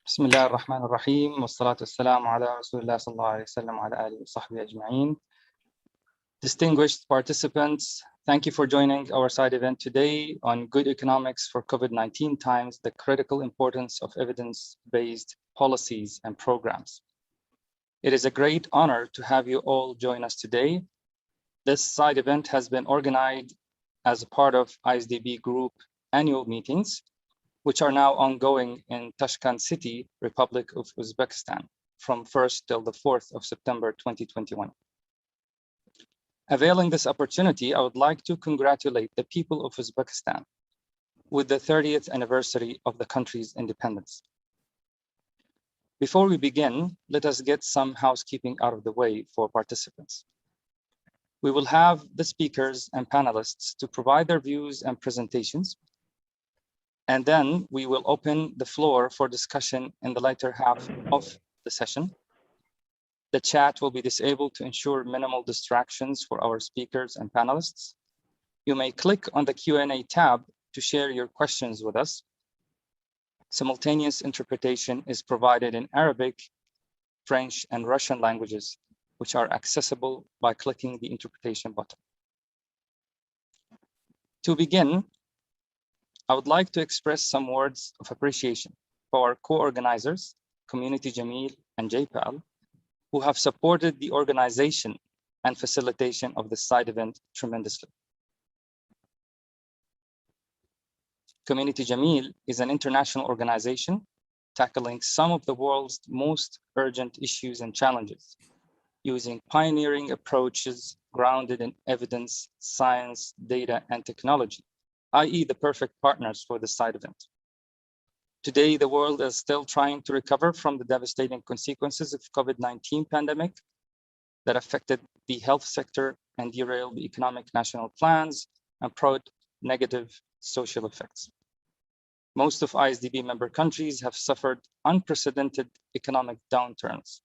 بسم الله الرحمن الرحيم والصلاة والسلام على رسول الله صلى الله عليه وسلم وعلى آله وصحبه أجمعين. Distinguished participants, thank you for joining our side event today on Good Economics for COVID-19 Times, the critical importance of evidence-based policies and programs. It is a great honor to have you all join us today. This side event has been organized as a part of ISDB Group annual meetings, which are now ongoing in Tashkent City, Republic of Uzbekistan, from 1st till the 4th of September 2021. Availing this opportunity, I would like to congratulate the people of Uzbekistan with the 30th anniversary of the country's independence. Before we begin, let us get some housekeeping out of the way for participants. We will have the speakers and panelists to provide their views and presentations, and then we will open the floor for discussion in the latter half of the session. The chat will be disabled to ensure minimal distractions for our speakers and panelists. You may click on the Q&A tab to share your questions with us. Simultaneous interpretation is provided in Arabic, French, and Russian languages, which are accessible by clicking the interpretation button. To begin, I would like to express some words of appreciation for our co-organizers, Community Jameel and JPAL, who have supported the organization and facilitation of this side event tremendously. Community Jameel is an international organization tackling some of the world's most urgent issues and challenges, using pioneering approaches grounded in evidence, science, data, and technology, i.e. the perfect partners for this side event. Today, the world is still trying to recover from the devastating consequences of COVID-19 pandemic that affected the health sector and derailed the economic national plans and brought negative social effects. Most of ISDB member countries have suffered unprecedented economic downturns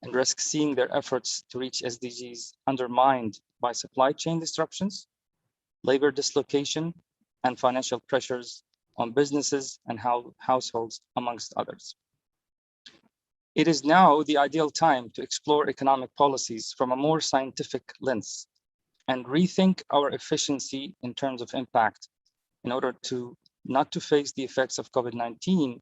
and risk seeing their efforts to reach SDGs undermined by supply chain disruptions, labor dislocation, and financial pressures on businesses and households, amongst others. It is now the ideal time to explore economic policies from a more scientific lens and rethink our efficiency in terms of impact in order to not to face the effects of COVID-19,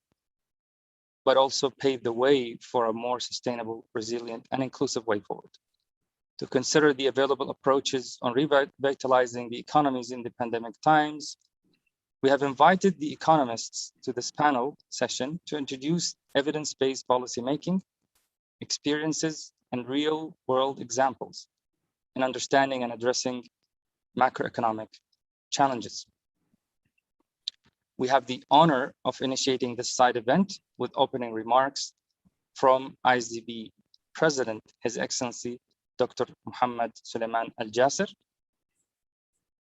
but also pave the way for a more sustainable, resilient, and inclusive way forward. To consider the available approaches on revitalizing the economies in the pandemic times, we have invited the economists to this panel session to introduce evidence-based policymaking, experiences, and real-world examples in understanding and addressing macroeconomic challenges. We have the honor of initiating this side event with opening remarks from ISDB President, His Excellency, Dr. Muhammad Suleiman Al-Jasser.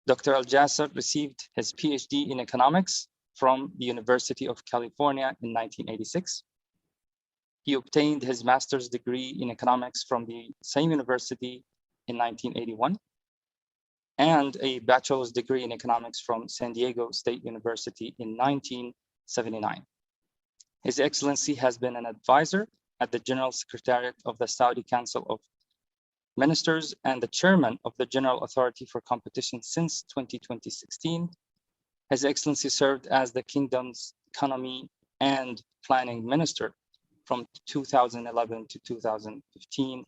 Dr. Al-Jasser received his PhD in economics from the University of California in 1986. He obtained his master's degree in economics from the same university in 1981 and a bachelor's degree in economics from San Diego State University in 1979. His Excellency has been an advisor at the General Secretariat of the Saudi Council of Ministers and the chairman of the General Authority for Competition since 2016. His Excellency served as the Kingdom's Economy and Planning Minister from 2011 to 2015,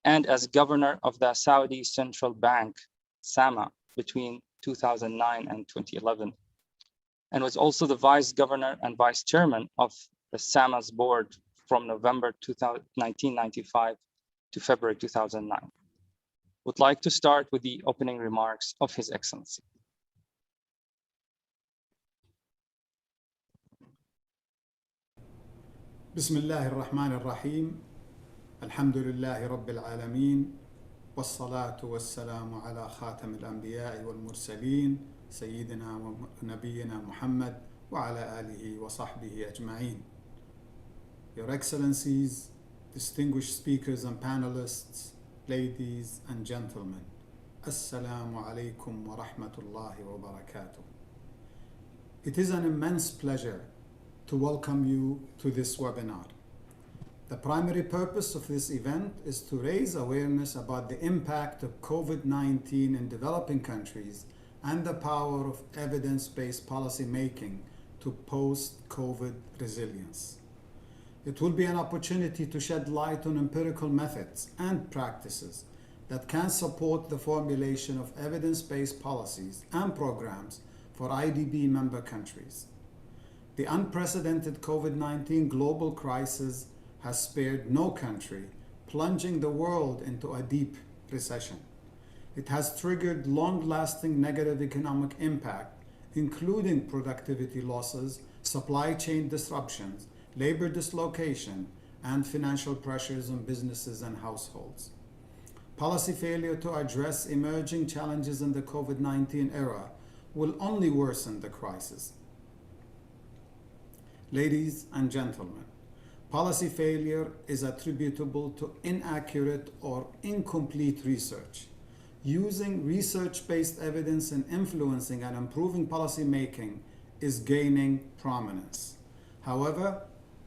and as Governor of the Saudi Central Bank, SAMA, between 2009 and 2011, and was also the Vice Governor and Vice Chairman of the SAMA's board from November 1995 to February 2009. Would like to start with the opening remarks of His Excellency. بسم الله الرحمن الرحيم الحمد لله رب العالمين والصلاة والسلام على خاتم الأنبياء والمرسلين سيدنا ونبينا محمد وعلى آله وصحبه أجمعين. Your Excellencies, distinguished speakers and panelists, ladies and gentlemen, Assalamu alaikum wa rahmatullahi wa barakatuh. It is an immense pleasure to welcome you to this webinar. The primary purpose of this event is to raise awareness about the impact of COVID-19 in developing countries and the power of evidence-based policy making to post-COVID resilience. It will be an opportunity to shed light on empirical methods and practices that can support the formulation of evidence-based policies and programs for IDB member countries. The unprecedented COVID-19 global crisis has spared no country, plunging the world into a deep recession. It has triggered long-lasting negative economic impact, including productivity losses, supply chain disruptions, labor dislocation, and financial pressures on businesses and households. Policy failure to address emerging challenges in the COVID-19 era will only worsen the crisis. Ladies and gentlemen, policy failure is attributable to inaccurate or incomplete research. Using research-based evidence in influencing and improving policy making is gaining prominence. However,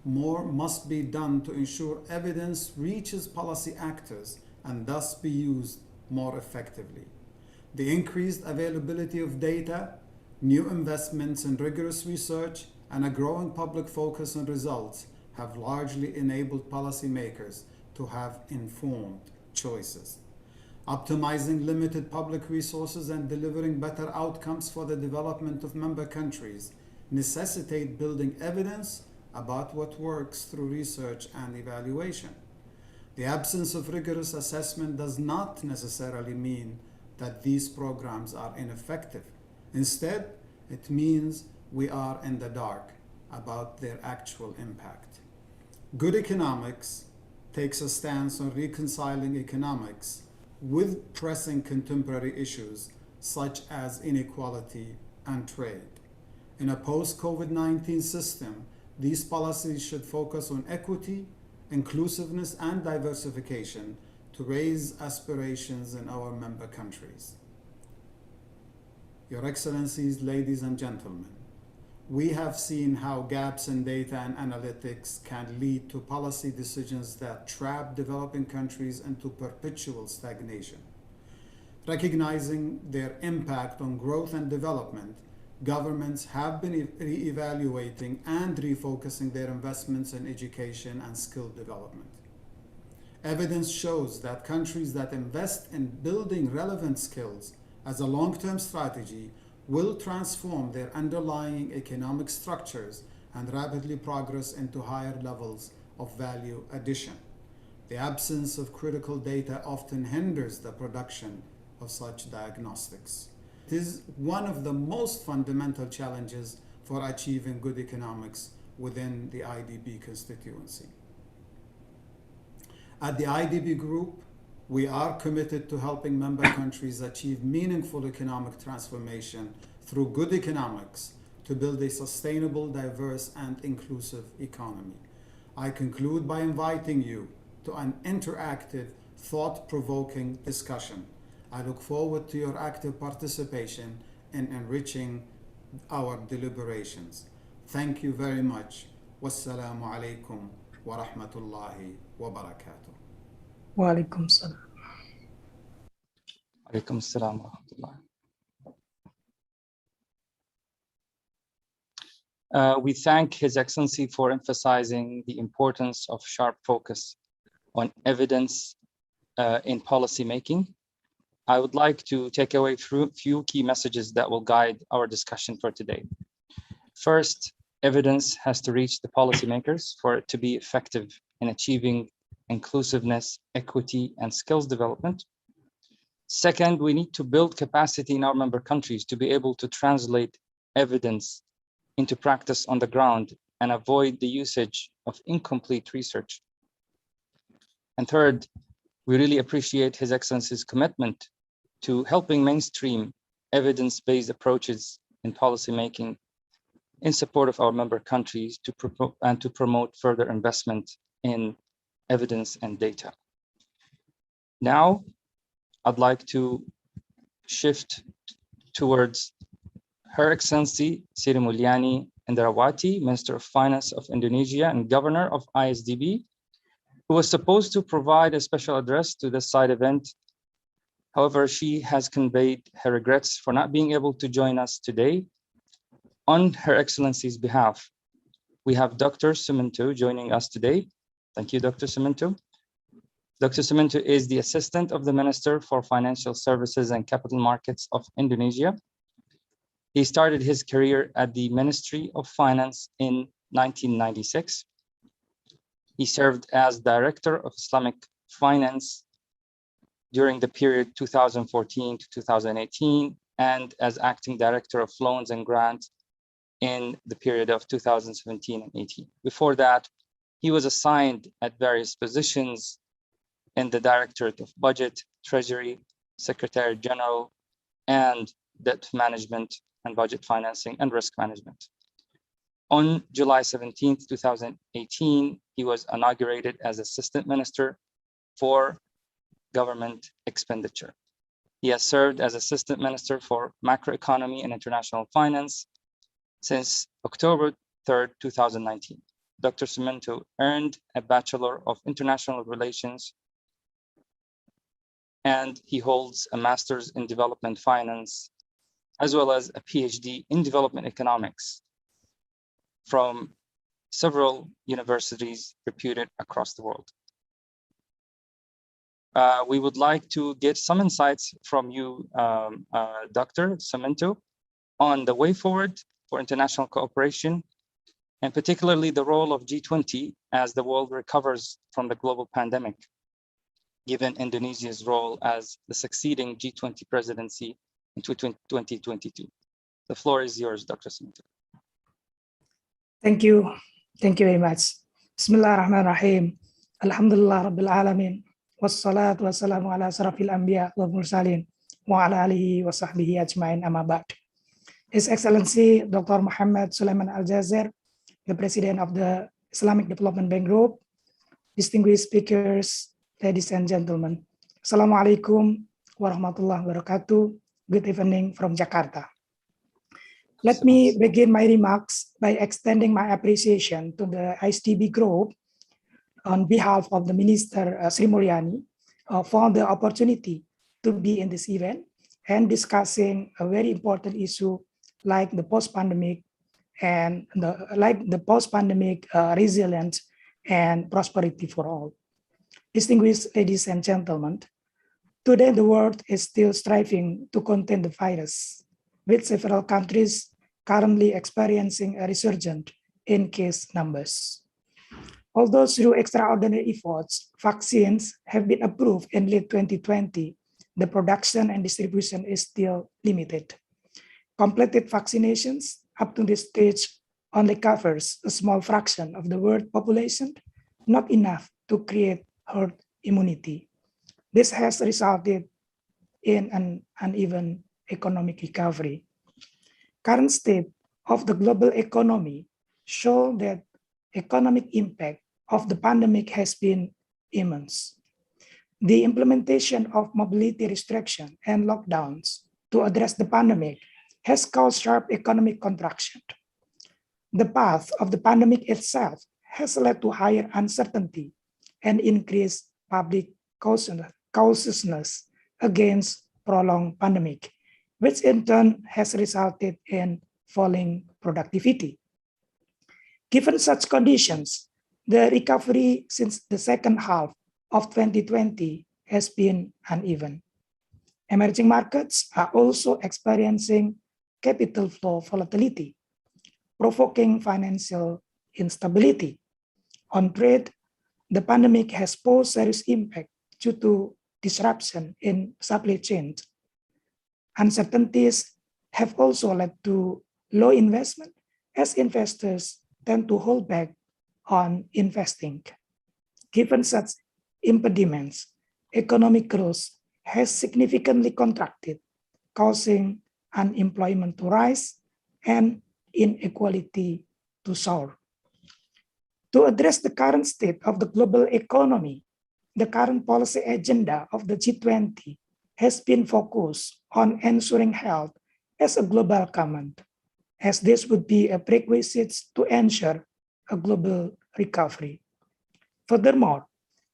more must be done to ensure evidence reaches policy actors and thus be used more effectively. The increased availability of data, new investments in rigorous research, and a growing public focus on results have largely enabled policymakers to have informed choices. Optimizing limited public resources and delivering better outcomes for the development of member countries necessitate building evidence about what works through research and evaluation. The absence of rigorous assessment does not necessarily mean that these programs are ineffective. Instead, it means we are in the dark about their actual impact. Good economics takes a stance on reconciling economics with pressing contemporary issues such as inequality and trade. In a post-COVID-19 system, these policies should focus on equity, inclusiveness, and diversification to raise aspirations in our member countries. Your Excellencies, ladies and gentlemen, we have seen how gaps in data and analytics can lead to policy decisions that trap developing countries into perpetual stagnation. Recognizing their impact on growth and development, governments have been re-evaluating and refocusing their investments in education and skill development. Evidence shows that countries that invest in building relevant skills as a long-term strategy will transform their underlying economic structures and rapidly progress into higher levels of value addition. The absence of critical data often hinders the production of such diagnostics. It is one of the most fundamental challenges for achieving good economics within the IDB constituency. At the IDB Group, we are committed to helping member countries achieve meaningful economic transformation through good economics to build a sustainable, diverse, and inclusive economy. I conclude by inviting you to an interactive, thought-provoking discussion. I look forward to your active participation in enriching our deliberations. Thank you very much. Wassalamu alaikum wa rahmatullahi wa barakatuh. Walaikum salam. Alaikum assalam wa rahmatullah. We thank His Excellency for emphasizing the importance of sharp focus on evidence in policy making. I would like to take away a few key messages that will guide our discussion for today. First, evidence has to reach the policymakers for it to be effective in achieving inclusiveness, equity, and skills development. Second, we need to build capacity in our member countries to be able to translate evidence into practice on the ground and avoid the usage of incomplete research. And third, we really appreciate His Excellency's commitment to helping mainstream evidence-based approaches in policymaking in support of our member countries to promote further investment in evidence and data. Now, I'd like to shift towards Her Excellency Siri Muliani, Indrawati, Minister of Finance of Indonesia and Governor of ISDB, who was supposed to provide a special address to this side event. However, she has conveyed her regrets for not being able to join us today. On Her Excellency's behalf, we have Dr. Suminto joining us today. Thank you, Dr. Suminto. Dr. Suminto is the Assistant of the Minister for Financial Services and Capital Markets of Indonesia. He started his career at the Ministry of Finance in 1996. He served as Director of Islamic Finance during the period 2014 to 2018, and as Acting Director of Loans and Grants in the period of 2017 and 18. Before that, he was assigned at various positions in the Directorate of Budget, Treasury, Secretary General, and Debt Management and Budget Financing and Risk Management. On July 17, 2018, he was inaugurated as Assistant Minister for Government Expenditure. He has served as Assistant Minister for Macroeconomy and International Finance since October 3rd, 2019. Dr. Suminto earned a Bachelor of International Relations, and he holds a Master's in Development Finance, as well as a PhD in Development Economics from several universities reputed across the world. We would like to get some insights from you, Dr. Suminto, on the way forward for international cooperation, and particularly the role of G20 as the world recovers from the global pandemic, given Indonesia's role as the succeeding G20 presidency in 2022. The floor is yours, Dr. Suminto. Thank you. Thank you very much. Bismillahirrahmanirrahim. Alhamdulillah Rabbil Alamin. Wassalatu wassalamu ala asrafil anbiya wal mursalin wa ala alihi wa sahbihi ajma'in amma ba'd. His Excellency Dr. Muhammad Sulaiman Al-Jazair, the President of the Islamic Development Bank Group, distinguished speakers, ladies and gentlemen. Assalamualaikum warahmatullahi wabarakatuh. Good evening from Jakarta. Let me begin my remarks by extending my appreciation to the ISDB Group on behalf of the Minister Sri Mulyani for the opportunity to be in this event and discussing a very important issue like the post-pandemic and the post-pandemic resilience and prosperity for all. Distinguished ladies and gentlemen, today the world is still striving to contain the virus, with several countries currently experiencing a resurgence in case numbers. Although through extraordinary efforts, vaccines have been approved in late 2020, the production and distribution is still limited. Completed vaccinations up to this stage only covers a small fraction of the world population, not enough to create herd immunity. This has resulted in an uneven economic recovery. Current state of the global economy show that economic impact of the pandemic has been immense. The implementation of mobility restriction and lockdowns to address the pandemic has caused sharp economic contraction. The path of the pandemic itself has led to higher uncertainty and increased public cautiousness against prolonged pandemic, which in turn has resulted in falling productivity. Given such conditions, the recovery since the second half of 2020 has been uneven. Emerging markets are also experiencing capital flow volatility, provoking financial instability. On trade, the pandemic has posed serious impact due to disruption in supply chains. Uncertainties have also led to low investment as investors tend to hold back on investing. Given such impediments, economic growth has significantly contracted, causing unemployment to rise and inequality to soar. To address the current state of the global economy, the current policy agenda of the G20 has been focused on ensuring health as a global command, as this would be a prerequisite to ensure a global recovery. Furthermore,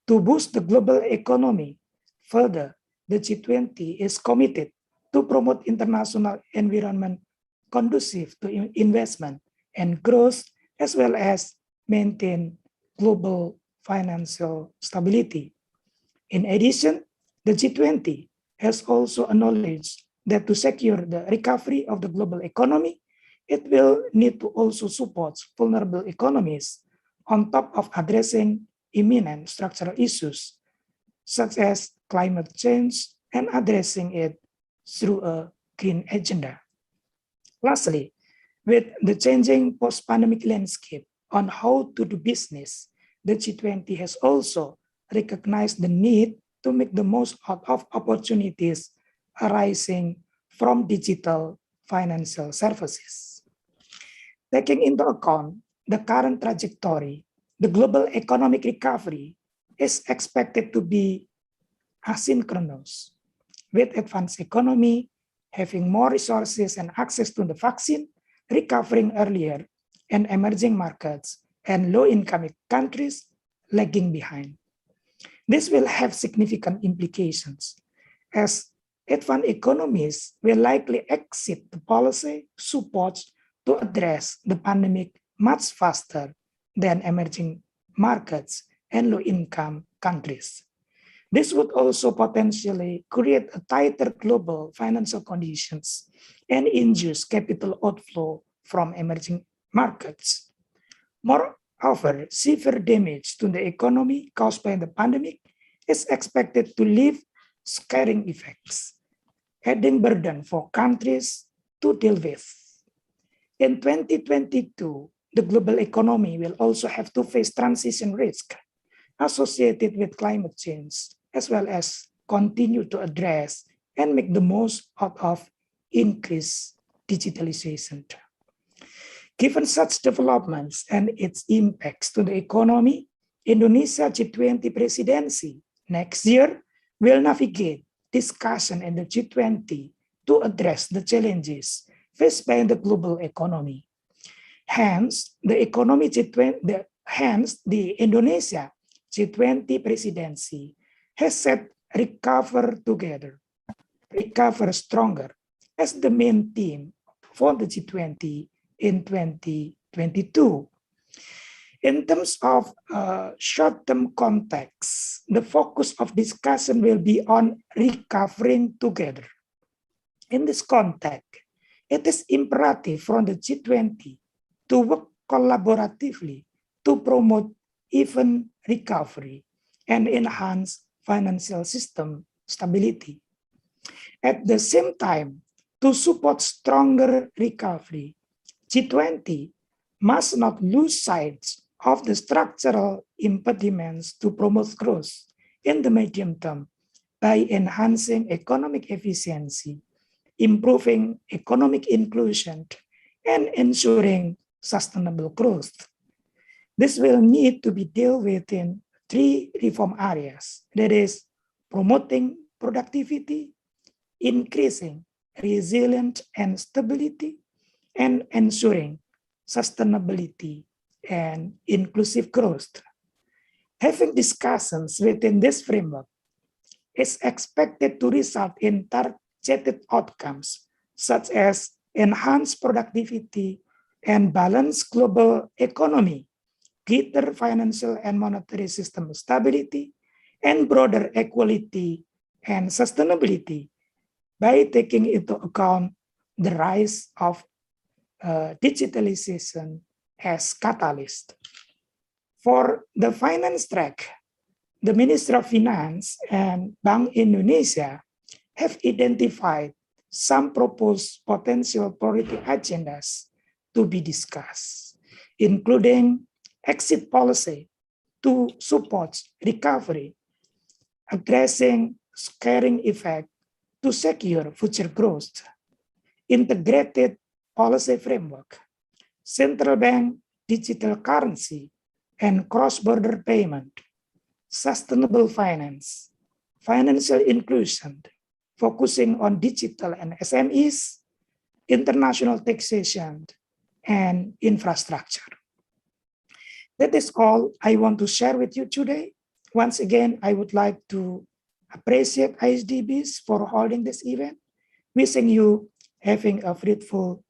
to boost the global economy further, the G20 is committed to promote international environment conducive to investment and growth, as well as maintain global financial stability. In addition, the G20 has also acknowledged that to secure the recovery of the global economy, it will need to also support vulnerable economies on top of addressing imminent structural issues, such as climate change and addressing it through a green agenda. Lastly, with the changing post-pandemic landscape on how to do business, the G20 has also recognized the need to make the most out of opportunities arising from digital financial services. Taking into account the current trajectory, the global economic recovery is expected to be asynchronous, with advanced economy having more resources and access to the vaccine recovering earlier, and emerging markets and low-income countries lagging behind. This will have significant implications, as advanced economies will likely exit the policy support to address the pandemic much faster than emerging markets and low-income countries. This would also potentially create a tighter global financial conditions and induce capital outflow from emerging markets. Moreover, severe damage to the economy caused by the pandemic is expected to leave scarring effects, adding burden for countries to deal with. In 2022, the global economy will also have to face transition risk associated with climate change, as well as continue to address and make the most out of increased digitalization. Given such developments and its impacts to the economy, Indonesia G20 presidency next year will navigate discussion in the G20 to address the challenges faced by the global economy. Hence, the Indonesia G20 presidency has set recover together, recover stronger as the main theme for the G20 in 2022. In terms of short-term context, the focus of discussion will be on recovering together. In this context, it is imperative for the G20 to work collaboratively to promote even recovery and enhance financial system stability. At the same time, to support stronger recovery, G20 must not lose sight of the structural impediments to promote growth in the medium term by enhancing economic efficiency, improving economic inclusion, and ensuring sustainable growth. This will need to be dealt with in three reform areas, that is, promoting productivity, increasing resilience and stability, and ensuring sustainability and inclusive growth. Having discussions within this framework is expected to result in targeted outcomes such as enhanced productivity and balanced global economy, greater financial and monetary system stability, and broader equality and sustainability by taking into account the rise of digitalization as catalyst. For the finance track, the Ministry of Finance and Bank Indonesia have identified some proposed potential priority agendas to be discussed, including exit policy to support recovery, addressing scaring effect to secure future growth, integrated policy framework, central bank digital currency and cross-border payment, sustainable finance, financial inclusion, focusing on digital and SMEs, international taxation, and infrastructure. That is all I want to share with you today. Once again, I would like to appreciate ISDBs for holding this event. Wishing you having a fruitful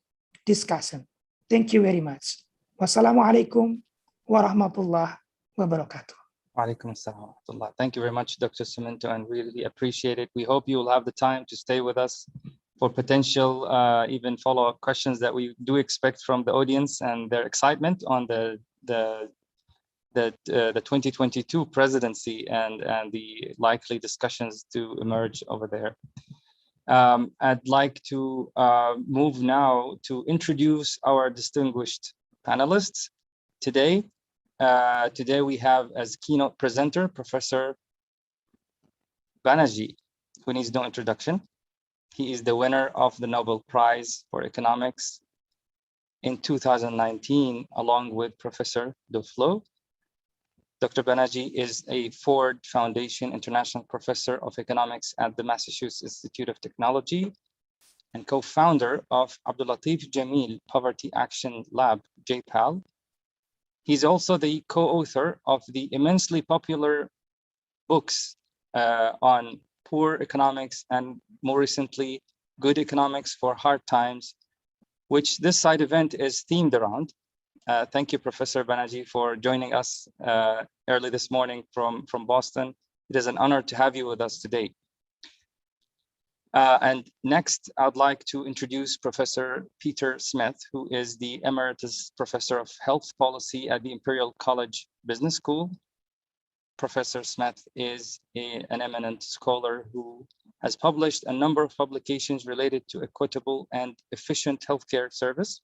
discussion. Thank you very much. Wassalamualaikum warahmatullahi wabarakatuh. Walaikum assalam wa rahmatullah. Thank you very much, Dr. Suminto, and really appreciate it. We hope you will have the time to stay with us for potential even follow-up questions that we do expect from the audience and their excitement on the 2022 presidency and the likely discussions to emerge over there. I'd like to move now to introduce our distinguished panelists today. Today we have as keynote presenter, Professor Banerjee, who needs no introduction. He is the winner of the Nobel Prize for Economics in 2019, along with Professor Duflo. Dr. Banerjee is a Ford Foundation International Professor of Economics at the Massachusetts Institute of Technology and co-founder of Abdul Latif Jameel Poverty Action Lab, JPAL. He's also the co-author of the immensely popular books on poor economics and more recently, Good Economics for Hard Times, which this side event is themed around. Thank you, Professor Banerjee, for joining us early this morning from Boston. It is an honor to have you with us today. And next, I'd like to introduce Professor Peter Smith, who is the Emeritus Professor of Health Policy at the Imperial College Business School. Professor Smith is an eminent scholar who has published a number of publications related to equitable and efficient healthcare service.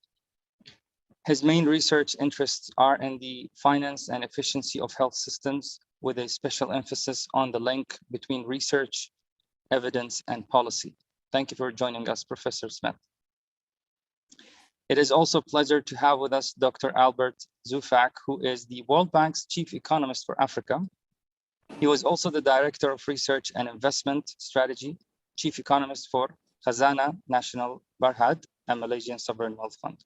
His main research interests are in the finance and efficiency of health systems, with a special emphasis on the link between research, evidence, and policy. Thank you for joining us, Professor Smith. It is also a pleasure to have with us Dr. Albert Zufak, who is the World Bank's Chief Economist for Africa. He was also the Director of Research and Investment Strategy, Chief Economist for Khazanah National Berhad, a Malaysian sovereign wealth fund.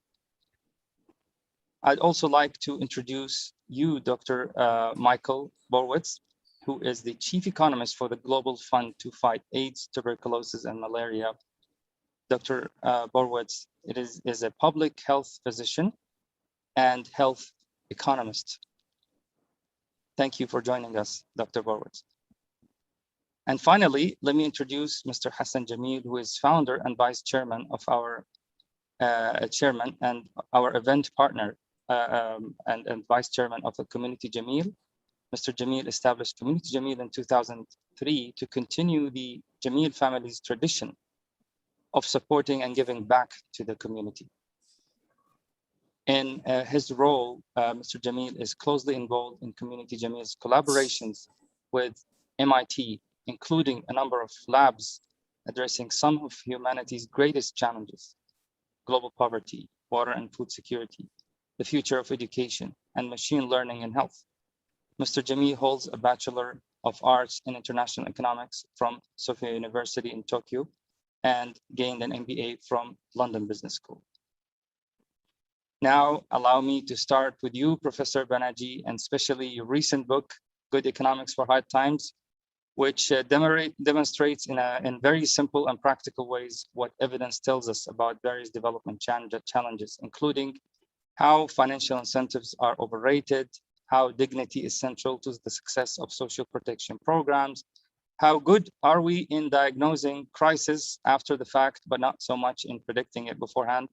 I'd also like to introduce you, Dr. Michael Borwitz, who is the Chief Economist for the Global Fund to Fight AIDS, Tuberculosis, and Malaria. Dr. Borwitz is a public health physician and health economist. Thank you for joining us, Dr. Borwitz. And finally, let me introduce Mr. Hassan Jameel, who is founder and vice chairman of our chairman and our event partner and vice chairman of the Community Jameel. Mr. Jameel established Community Jameel in 2003 to continue the Jameel family's tradition of supporting and giving back to the community. In his role, Mr. Jameel is closely involved in Community Jameel's collaborations with MIT, including a number of labs addressing some of humanity's greatest challenges: global poverty, water and food security, the future of education, and machine learning in health. Mr. Jameel holds a Bachelor of Arts in International Economics from Sophia University in Tokyo and gained an MBA from London Business School. Now, allow me to start with you, Professor Banerjee, and especially your recent book, Good Economics for Hard Times, which demonstrates in very simple and practical ways what evidence tells us about various development challenges, including how financial incentives are overrated, how dignity is central to the success of social protection programs, how good are we in diagnosing crisis after the fact, but not so much in predicting it beforehand.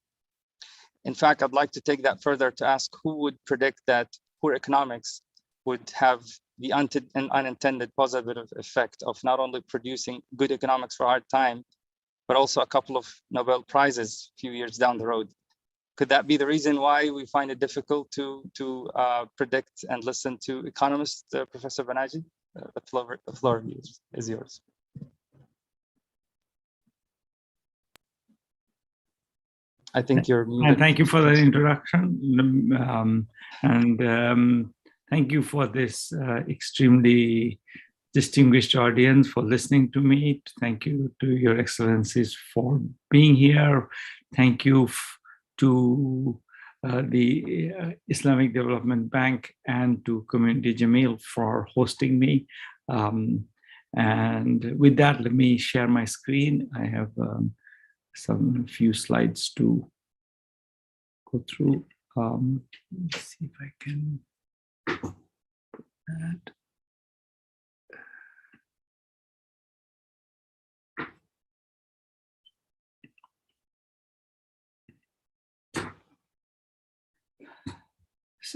In fact, I'd like to take that further to ask who would predict that poor economics would have the unintended positive effect of not only producing good economics for hard time, but also a couple of Nobel Prizes a few years down the road. Could that be the reason why we find it difficult to predict and listen to economists, Professor Banerjee? The floor is yours. I think you're muted. Thank you for the introduction. Thank you for this extremely distinguished audience for listening to me. Thank you to your excellencies for being here. Thank you to the Islamic Development Bank and to Community Jameel for hosting me. And with that, let me share my screen. I have some few slides to go through. Let's see if I can put that.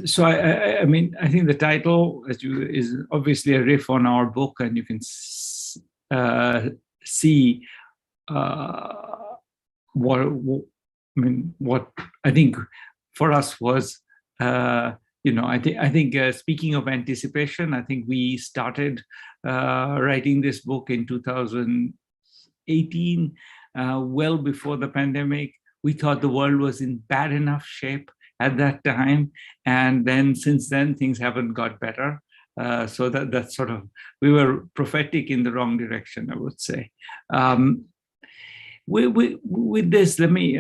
So I mean, I think the title is obviously a riff on our book, and you can see what I think for us was, I think speaking of anticipation, I think we started writing this book in 2018, well before the pandemic. We thought the world was in bad enough shape at that time, and then since then things haven't got better. So that's sort of, we were prophetic in the wrong direction, I would say. With this, let me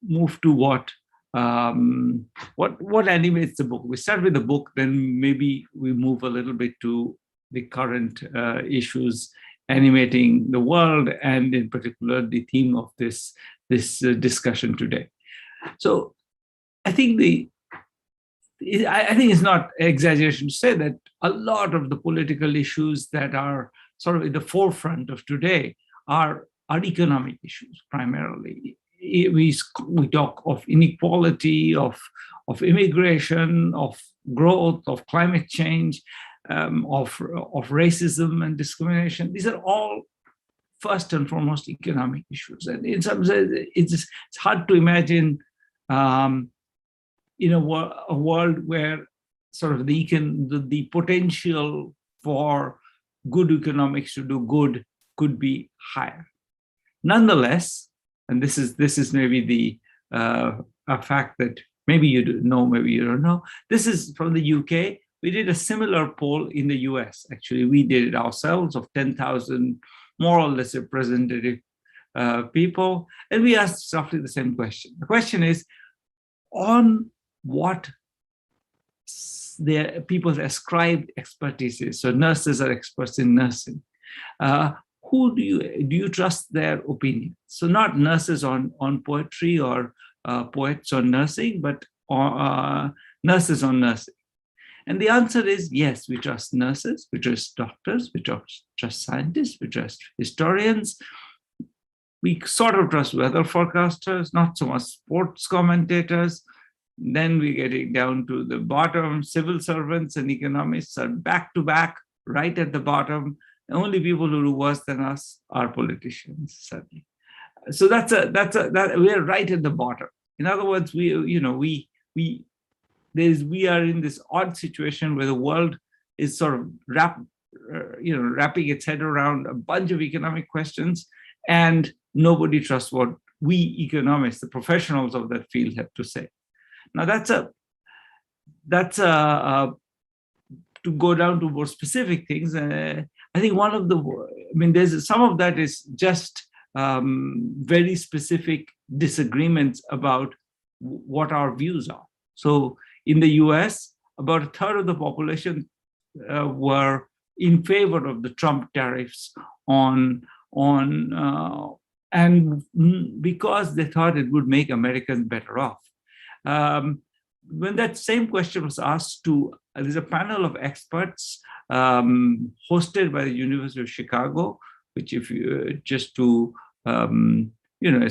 move to what animates the book. We start with the book, then maybe we move a little bit to the current issues animating the world, and in particular the theme of this discussion today. So I think it's not exaggeration to say that a lot of the political issues that are sort of in the forefront of today are economic issues primarily. We talk of inequality, of immigration, of growth, of climate change, of racism and discrimination. These are all first and foremost economic issues, and in some sense, it's hard to imagine in a world where sort of the potential for good economics to do good could be higher. Nonetheless, and this is maybe a fact that maybe you know, maybe you don't know. This is from the UK. We did a similar poll in the US. Actually, we did it ourselves of 10,000 more or less representative people, and we asked roughly the same question. The question is, on what the people's ascribed expertise is. So nurses are experts in nursing. Who do you trust their opinion? So not nurses on poetry or poets on nursing, but nurses on nursing. And the answer is yes, we trust nurses, we trust doctors, we trust scientists, we trust historians. We sort of trust weather forecasters, not so much sports commentators. Then we're getting down to the bottom. Civil servants and economists are back to back, right at the bottom. The only people who do worse than us are politicians, certainly. So we are right at the bottom. In other words, we are in this odd situation where the world is sort of wrapping its head around a bunch of economic questions, and nobody trusts what we economists, the professionals of that field, have to say. Now to go down to more specific things. I think there's some of that is just very specific disagreements about what our views are. So in the US, about a third of the population were in favor of the Trump tariffs and because they thought it would make Americans better off. When that same question was asked to, there's a panel of experts hosted by the University of Chicago, which it's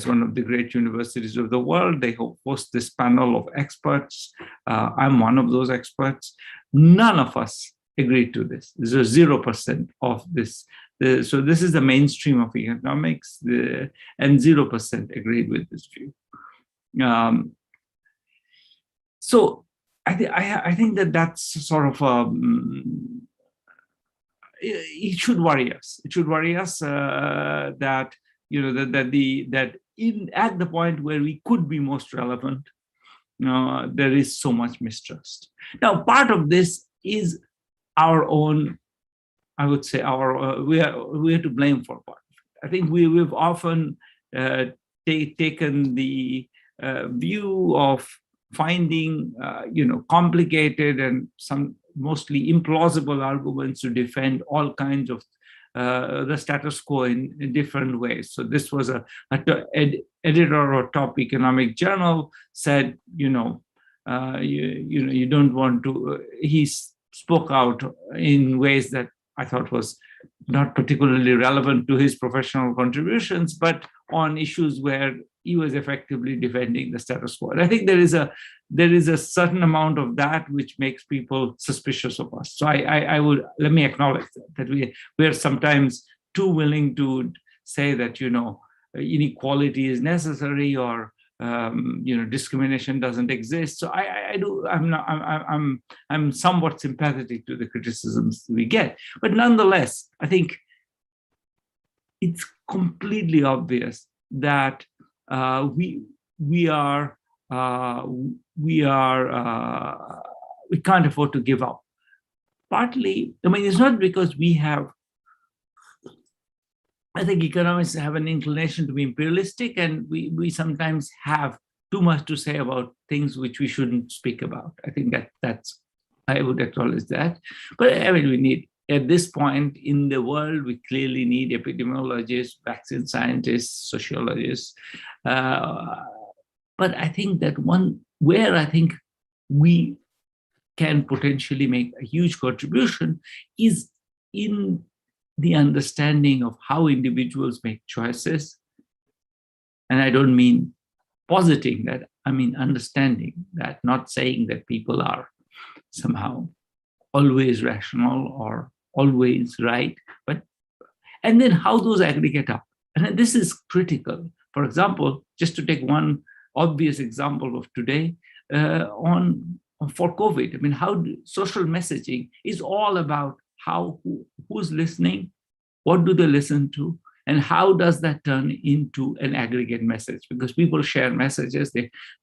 one of the great universities of the world. They host this panel of experts. I'm one of those experts. None of us agreed to this. There's 0% of this. So this is the mainstream of economics, and 0% agreed with this view. So I think that's sort of it should worry us. It should worry us that at the point where we could be most relevant, there is so much mistrust. Now, part of this is our own. I would say we are to blame for part of it. I think we've often taken the view of finding, complicated and some mostly implausible arguments to defend all kinds of the status quo in different ways. So this was editor of top economic journal said, you don't want to. He spoke out in ways that I thought was not particularly relevant to his professional contributions, but on issues where he was effectively defending the status quo. And I think there is a certain amount of that which makes people suspicious of us. So I would, let me acknowledge that we are sometimes too willing to say that inequality is necessary, or discrimination doesn't exist. So I'm somewhat sympathetic to the criticisms we get, but nonetheless, I think it's completely obvious that we can't afford to give up. Partly, it's not because we have. I think economists have an inclination to be imperialistic, and we sometimes have too much to say about things which we shouldn't speak about. I think that's I would acknowledge that. But we need, at this point in the world, we clearly need epidemiologists, vaccine scientists, sociologists. But I think that where I think we can potentially make a huge contribution is in the understanding of how individuals make choices. And I don't mean positing that, I mean understanding that, not saying that people are somehow always rational or always right, and then how those aggregate up. And this is critical. For example, just to take one obvious example of today, for COVID, how social messaging is all about who's listening, what do they listen to, and how does that turn into an aggregate message? Because people share messages,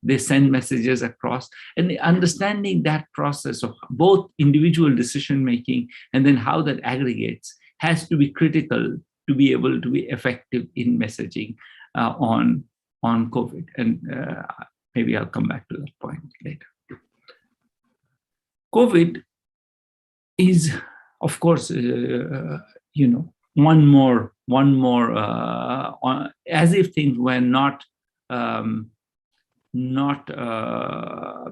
they send messages across, and understanding that process of both individual decision making and then how that aggregates has to be critical to be able to be effective in messaging on COVID. And maybe I'll come back to that point later. COVID is, of course, one more, as if things were not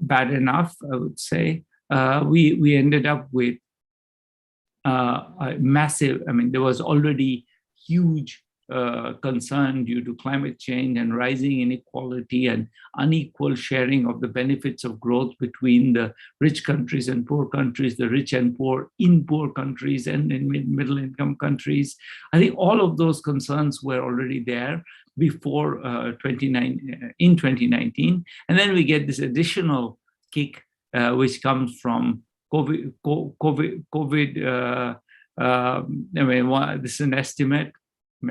bad enough, I would say. We ended up with a massive, there was already huge concern due to climate change and rising inequality and unequal sharing of the benefits of growth between the rich countries and poor countries, the rich and poor in poor countries and in middle income countries. I think all of those concerns were already there before 2019. And then we get this additional kick, which comes from COVID. This is an estimate.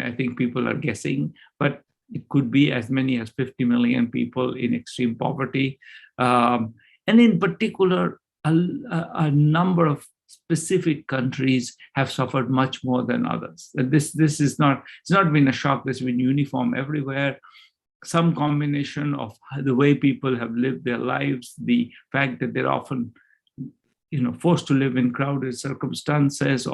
I think people are guessing, but it could be as many as 50 million people in extreme poverty. And in particular, a number of specific countries have suffered much more than others. This is not, it's not been a shock that's been uniform everywhere. Some combination of the way people have lived their lives, the fact that they're often forced to live in crowded circumstances,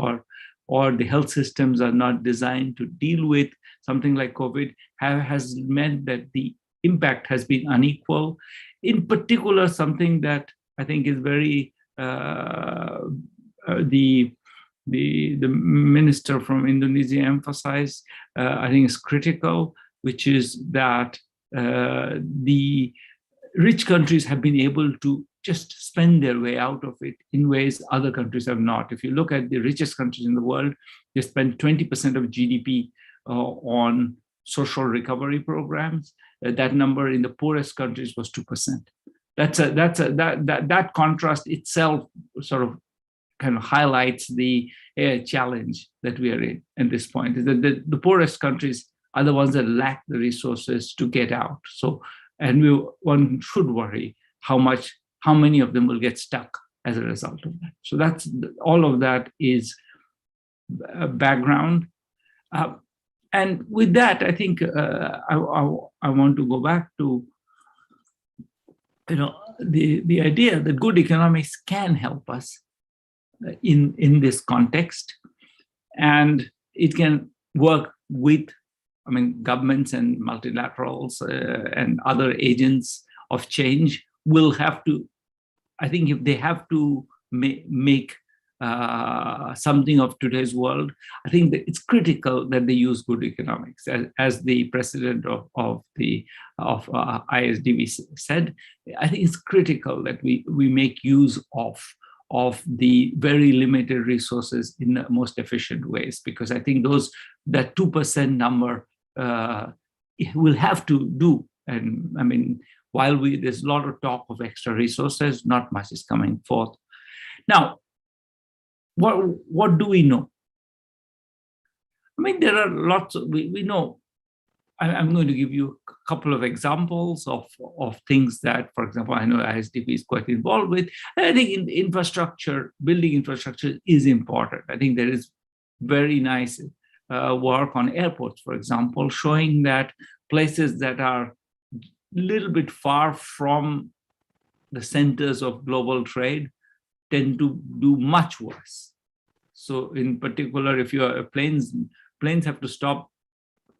or the health systems are not designed to deal with something like COVID, has meant that the impact has been unequal. In particular, something that I think is very, the minister from Indonesia emphasized, I think is critical, which is that the rich countries have been able to just spend their way out of it in ways other countries have not. If you look at the richest countries in the world, they spend 20% of GDP on social recovery programs. That number in the poorest countries was 2%. That contrast itself sort of kind of highlights the challenge that we are in at this point. Is that the poorest countries are the ones that lack the resources to get out. So, and one should worry how many of them will get stuck as a result of that. So that's all of that is background. And with that, I think I want to go back to the idea that good economics can help us in this context, and it can work with, governments and multilaterals and other agents of change will have to, I think, if they have to make something of today's world, I think that it's critical that they use good economics. As the president of ISDB said, I think it's critical that we make use of the very limited resources in the most efficient ways, because I think that 2% number will have to do. And while there's a lot of talk of extra resources, not much is coming forth. Now, what do we know? There are lots of, we know. I'm going to give you a couple of examples of things that, for example, I know ISDP is quite involved with. And I think in infrastructure, building infrastructure is important. I think there is very nice work on airports, for example, showing that places that are a little bit far from the centers of global trade tend to do much worse. So in particular, if your planes have to stop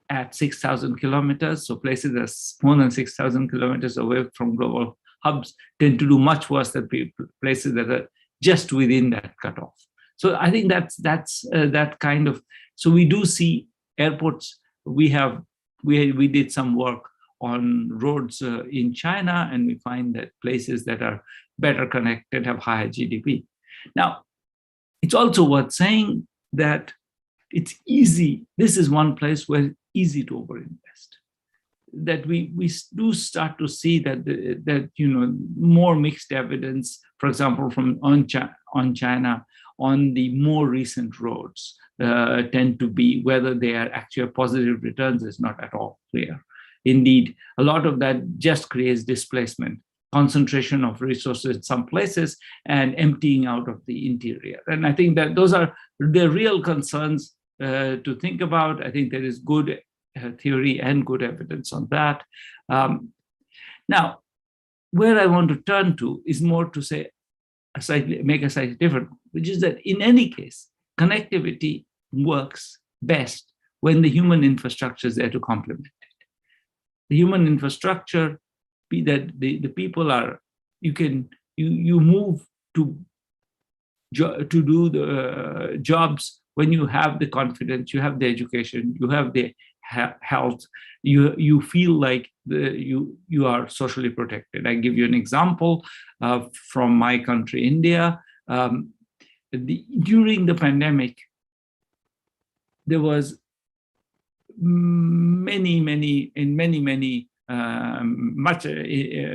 at 6,000 kilometers, so places that are more than 6,000 kilometers away from global hubs tend to do much worse than places that are just within that cutoff. So I think that's that kind of, so we do see airports. We did some work on roads in China, and we find that places that are better connected have higher GDP. Now, it's also worth saying that it's easy. This is one place where it's easy to overinvest. That we do start to see that more mixed evidence, for example, on China on the more recent roads tend to be whether they are actually positive returns is not at all clear. Indeed, a lot of that just creates displacement, concentration of resources in some places and emptying out of the interior. And I think that those are the real concerns to think about. I think there is good theory and good evidence on that. Now, where I want to turn to is more to say, make a slightly different, which is that in any case, connectivity works best when the human infrastructure is there to complement it. The human infrastructure, be that the people are, you move to do the jobs when you have the confidence, you have the education, you have the health, you feel like you are socially protected. I give you an example from my country, India. During the pandemic, there was many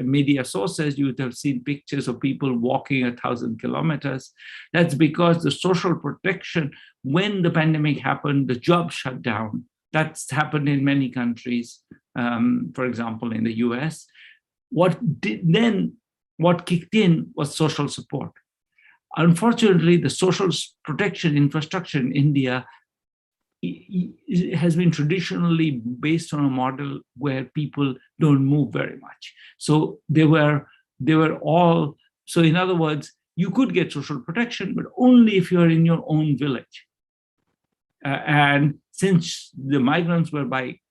media sources, you would have seen pictures of people walking 1,000 kilometers. That's because the social protection, when the pandemic happened, the jobs shut down. That's happened in many countries, for example, in the US. What kicked in was social support. Unfortunately, the social protection infrastructure in India has been traditionally based on a model where people don't move very much. So they were all, so in other words, you could get social protection, but only if you're in your own village. And since the migrants were by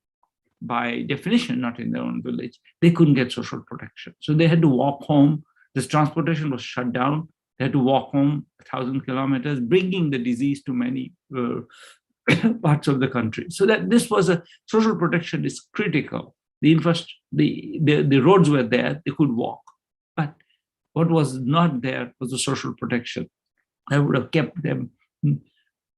definition not in their own village, they couldn't get social protection. So they had to walk home. This transportation was shut down. They had to walk home 1,000 kilometers, bringing the disease to many parts of the country. So that this was a social protection is critical. The roads were there, they could walk. But what was not there was the social protection that would have kept them,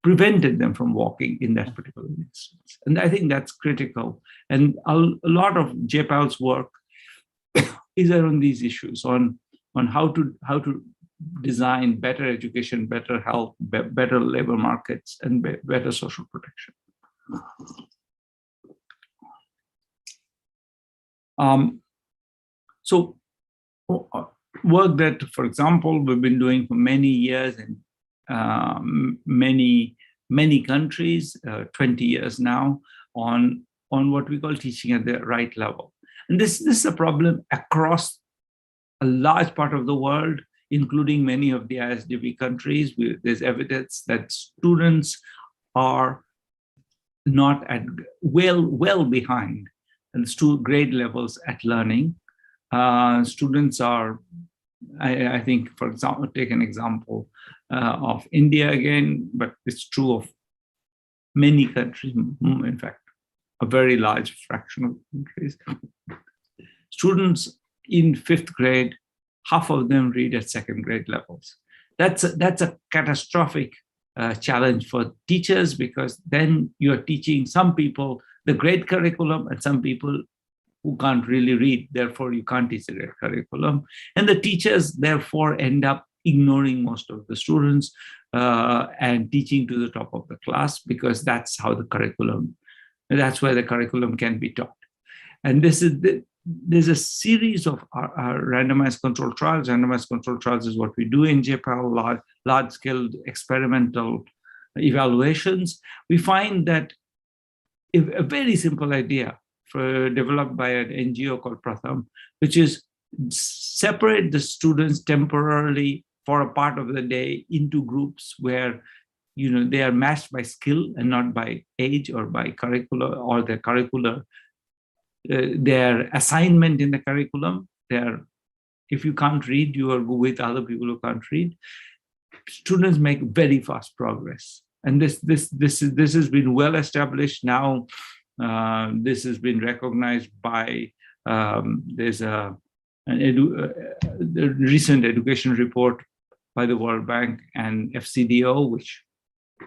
prevented them from walking in that particular instance. And I think that's critical. And a lot of JPAL's work is around these issues on how to design better education, better health, better labor markets, and better social protection. So work that, for example, we've been doing for many years in many countries, 20 years now, on what we call teaching at the right level. And this is a problem across a large part of the world, including many of the ISDB countries, there's evidence that students are not at well behind and grade levels at learning. Students are, I think, for example, take an example of India again, but it's true of many countries, in fact, a very large fraction of countries. Students in 5th grade, half of them read at 2nd grade levels. That's a catastrophic challenge for teachers, because then you're teaching some people the grade curriculum and some people who can't really read, therefore you can't teach the grade curriculum. And the teachers therefore end up ignoring most of the students and teaching to the top of the class, because that's how the curriculum, that's where the curriculum can be taught. And there's a series of randomized controlled trials. Randomized controlled trials is what we do in JPAL, large-scale experimental evaluations. We find that a very simple idea developed by an NGO called Pratham, which is separate the students temporarily for a part of the day into groups where they are matched by skill and not by age or by curricular or their curricular, their assignment in the curriculum. If you can't read, you are with other people who can't read. Students make very fast progress, and this has been well established now. This has been recognized by there's a recent education report by the World Bank and FCDO, which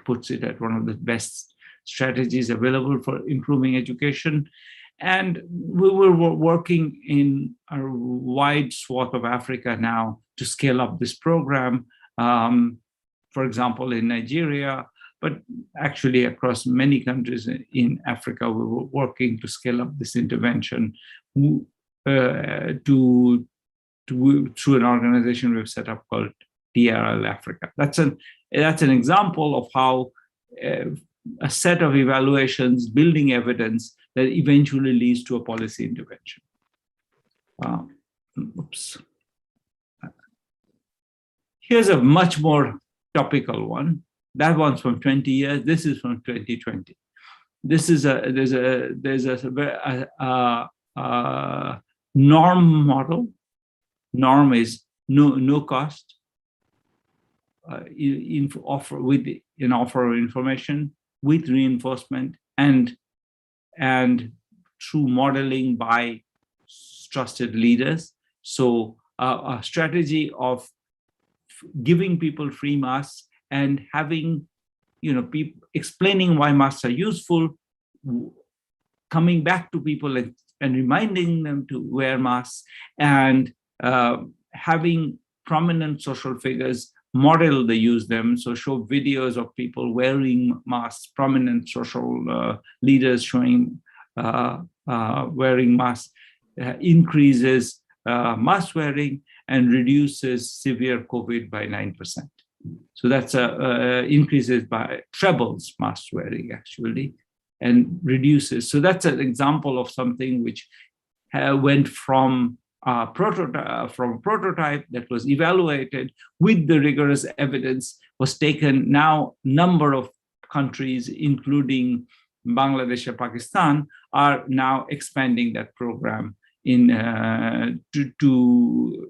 puts it at one of the best strategies available for improving education. And we were working in a wide swath of Africa now to scale up this program. For example, in Nigeria, but actually across many countries in Africa, we were working to scale up this intervention through an organization we've set up called TRL Africa. That's an example of how a set of evaluations, building evidence that eventually leads to a policy intervention. Oops. Here's a much more topical one. That one's from 20 years. This is from 2020. This is there's a norm model. Norm is no cost. Offer with an offer of information with reinforcement and through modeling by trusted leaders. So a strategy of giving people free masks and having, people explaining why masks are useful, coming back to people and reminding them to wear masks, and having prominent social figures model they use them. So show videos of people wearing masks, prominent social leaders showing wearing masks, increases mask wearing and reduces severe COVID by 9%. So that's increases by trebles mask wearing actually, and reduces. So that's an example of something which went from a prototype that was evaluated with the rigorous evidence, was taken. Now number of countries, including Bangladesh and Pakistan, are now expanding that program to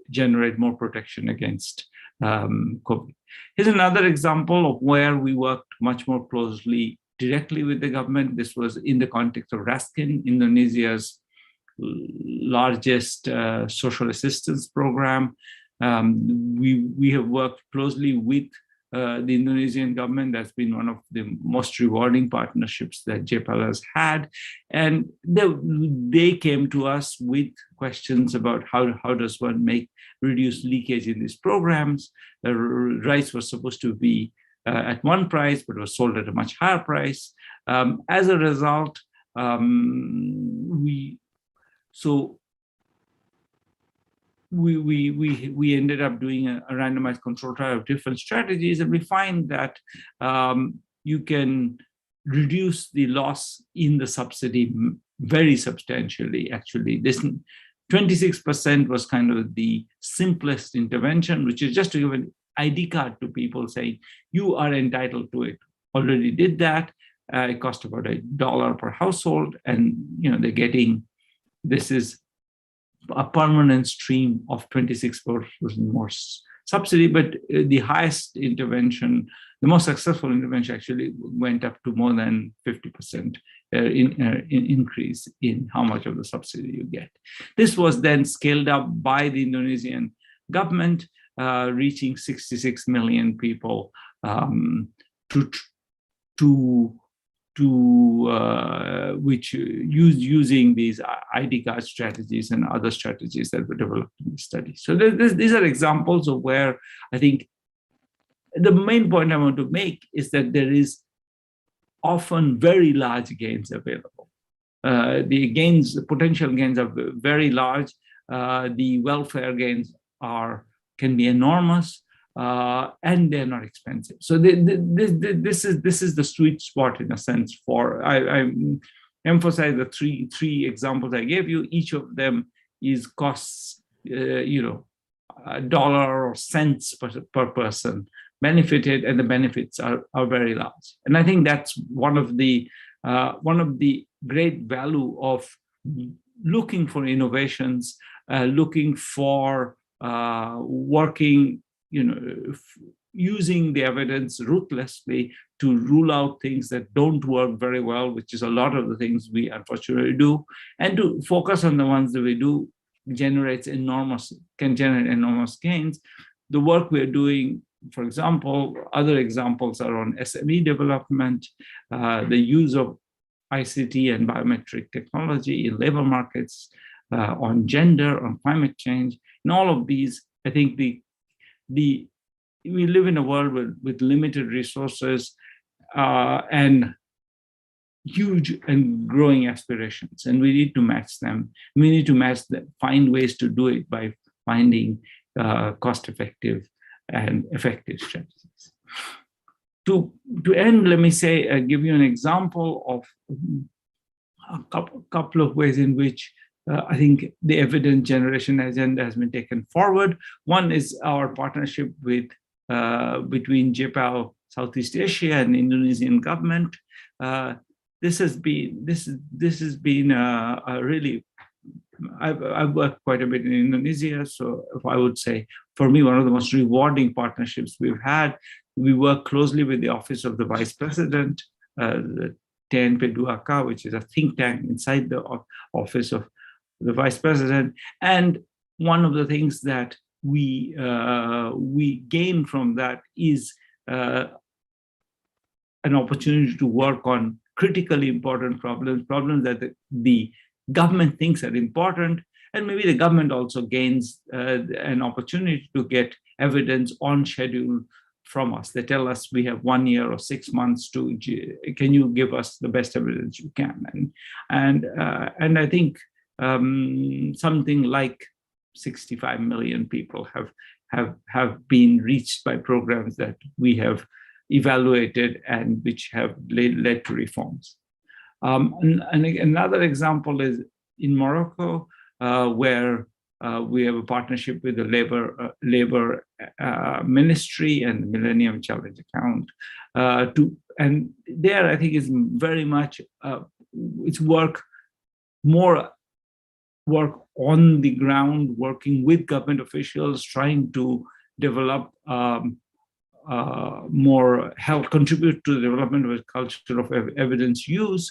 generate more protection against COVID. Here's another example of where we worked much more closely directly with the government. This was in the context of Raskin, Indonesia's largest social assistance program. We have worked closely with the Indonesian government. That's been one of the most rewarding partnerships that JPAL has had. And they came to us with questions about how does one reduce leakage in these programs. The rice was supposed to be at one price, but was sold at a much higher price. As a result, we ended up doing a randomized control trial of different strategies, and we find that you can reduce the loss in the subsidy very substantially. Actually, 26% was kind of the simplest intervention, which is just to give an ID card to people saying, you are entitled to it. Already did that. It cost about $1 per household. And they're getting, this is a permanent stream of 26% more subsidy, but the highest intervention, the most successful intervention actually went up to more than 50% in increase in how much of the subsidy you get. This was then scaled up by the Indonesian government, reaching 66 million people which using these ID card strategies and other strategies that were developed in the study. So these are examples of where I think the main point I want to make is that there is often very large gains available. The potential gains are very large. The welfare gains can be enormous. And they're not expensive. So this is the sweet spot in a sense for, I emphasize the three examples I gave you. Each of them costs, $1 or cents per person benefited, and the benefits are very large. And I think that's one of the great value of looking for innovations, looking for working, using the evidence ruthlessly to rule out things that don't work very well, which is a lot of the things we unfortunately do, and to focus on the ones that we do can generate enormous gains. The work we're doing, for example, other examples are on SME development, the use of ICT and biometric technology in labor markets, on gender, on climate change. In all of these, I think we live in a world with limited resources and huge and growing aspirations, and we need to match them. We need to find ways to do it by finding cost-effective and effective strategies. To end, let me say, give you an example of a couple of ways in which I think the evidence generation agenda has been taken forward. One is our partnership between JPAL Southeast Asia and Indonesian government. This has been a really, I've worked quite a bit in Indonesia, so if I would say, for me, one of the most rewarding partnerships we've had. We work closely with the Office of the Vice President, the TNP2AK, which is a think tank inside the Office of the Vice President. And one of the things that we gain from that is an opportunity to work on critically important problems that the government thinks are important, and maybe the government also gains an opportunity to get evidence on schedule from us. They tell us we have 1 year or 6 months to, can you give us the best evidence you can? And I think something like 65 million people have been reached by programs that we have evaluated and which have led to reforms. And another example is in Morocco, where we have a partnership with the Labor Ministry and the Millennium Challenge Account. And there, I think, is very much it's more work on the ground, working with government officials, trying to develop contribute to the development of a culture of evidence use.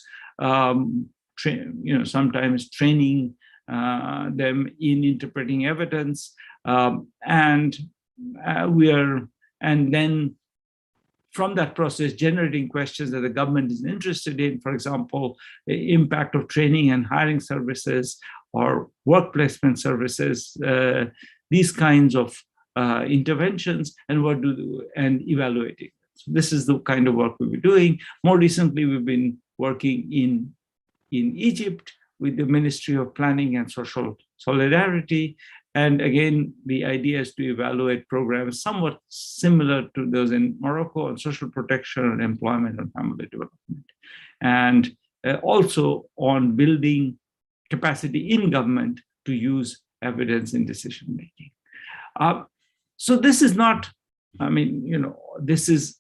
Sometimes training them in interpreting evidence, and then from that process generating questions that the government is interested in. For example, the impact of training and hiring services or work placement services, these kinds of interventions, and evaluating. So this is the kind of work we'll be doing. More recently, we've been working in Egypt with the Ministry of Planning and Social Solidarity. And again, the idea is to evaluate programs somewhat similar to those in Morocco on social protection and employment and family development. And also on building capacity in government to use evidence in decision making. So this is not, I mean, this is,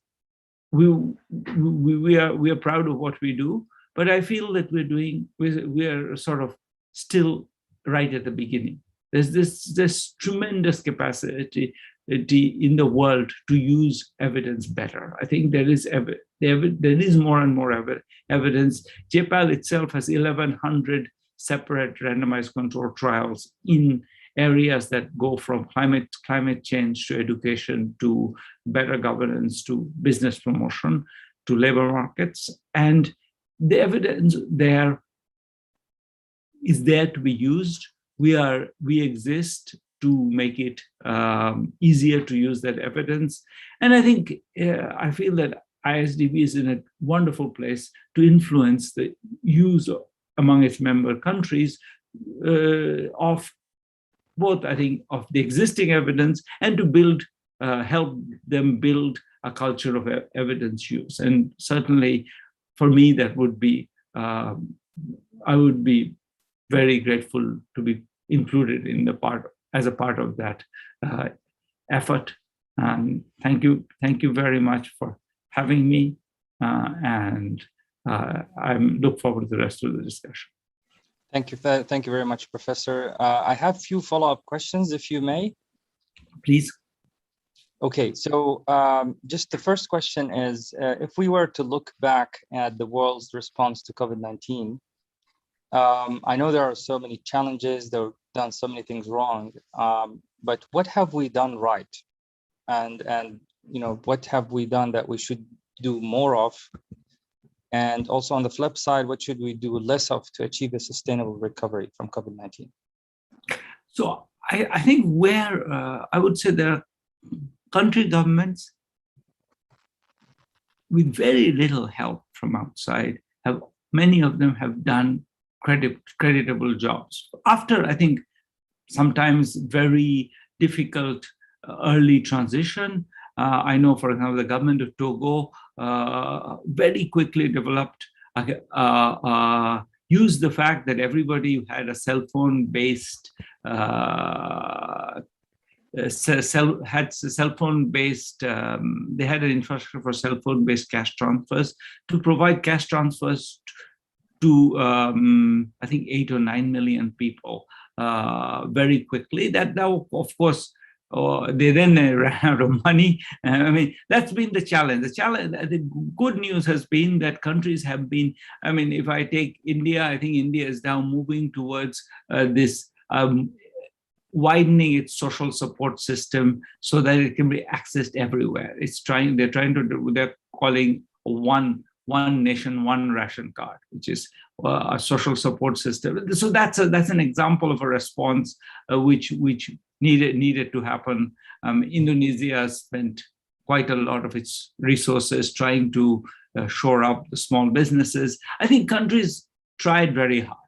we are proud of what we do, but I feel that we are sort of still right at the beginning. There's this tremendous capacity in the world to use evidence better. I think there is more and more evidence. JPAL itself has 1,100 separate randomized controlled trials in areas that go from climate change to education to better governance to business promotion to labor markets, and the evidence there is there to be used. We exist to make it easier to use that evidence. And I think, I feel that ISDB is in a wonderful place to influence the use among its member countries of both, I think, of the existing evidence and to help them build a culture of evidence use. And certainly for me, that would be, I would be very grateful to be included in as a part of that effort. Thank you very much for having me, and I look forward to the rest of the discussion. Thank you very much, Professor. I have a few follow-up questions, if you may. Please. Okay, so just the first question is, if we were to look back at the world's response to COVID-19, I know there are so many challenges, there have done so many things wrong, but what have we done right? And what have we done that we should do more of? And also on the flip side, what should we do less of to achieve a sustainable recovery from COVID-19? So I think where I would say there are country governments with very little help from outside, many of them have done creditable jobs. After, I think, sometimes very difficult early transition, I know, for example, the government of Togo very quickly developed, used the fact that everybody had a cell phone-based, they had an infrastructure for cell phone-based cash transfers to provide cash transfers to, I think, 8 or 9 million people very quickly. That now, of course, they then ran out of money. I mean, that's been the challenge. The good news has been that countries have been, I mean, if I take India, I think India is now moving towards this widening its social support system so that it can be accessed everywhere. They're calling one nation, one ration card, which is a social support system. So that's an example of a response which needed to happen. Indonesia spent quite a lot of its resources trying to shore up the small businesses. I think countries tried very hard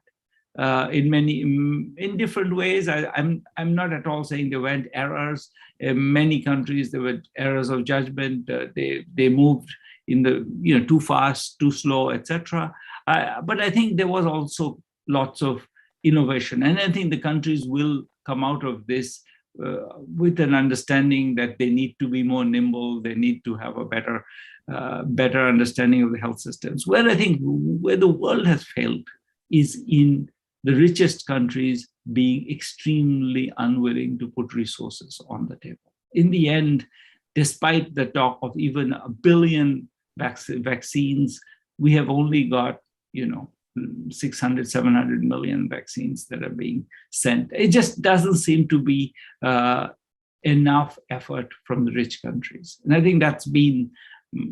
in different ways. I'm not at all saying there weren't errors. In many countries there were errors of judgment. They moved in the too fast, too slow, etc. But I think there was also lots of innovation, and I think the countries will come out of this with an understanding that they need to be more nimble. They need to have a better understanding of the health systems. Where the world has failed is in the richest countries being extremely unwilling to put resources on the table. In the end, despite the talk of even 1 billion vaccines, we have only got 600, 700 million vaccines that are being sent. It just doesn't seem to be enough effort from the rich countries. And I think that's been,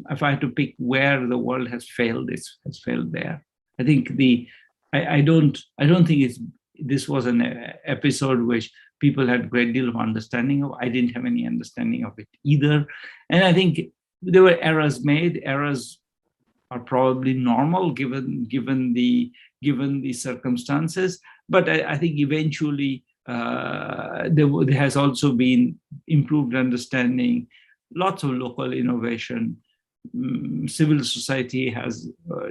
if I had to pick where the world has failed, it's failed there. I think I don't think this was an episode which people had a great deal of understanding of. I didn't have any understanding of it either. And I think there were errors made. Errors are probably normal given the circumstances. But I think eventually there has also been improved understanding, lots of local innovation, civil society has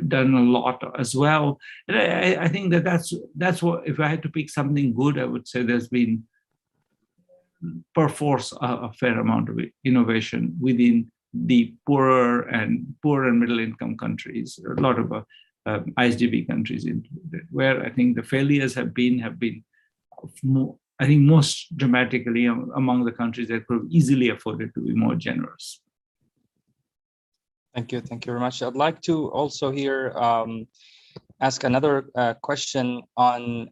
done a lot as well. And I think that's what, if I had to pick something good, I would say there's been perforce a fair amount of innovation within the poorer and middle income countries, a lot of ISDB countries included, where I think the failures have been more, I think most dramatically among the countries that could have easily afforded to be more generous. Thank you very much. I'd like to also here ask another question on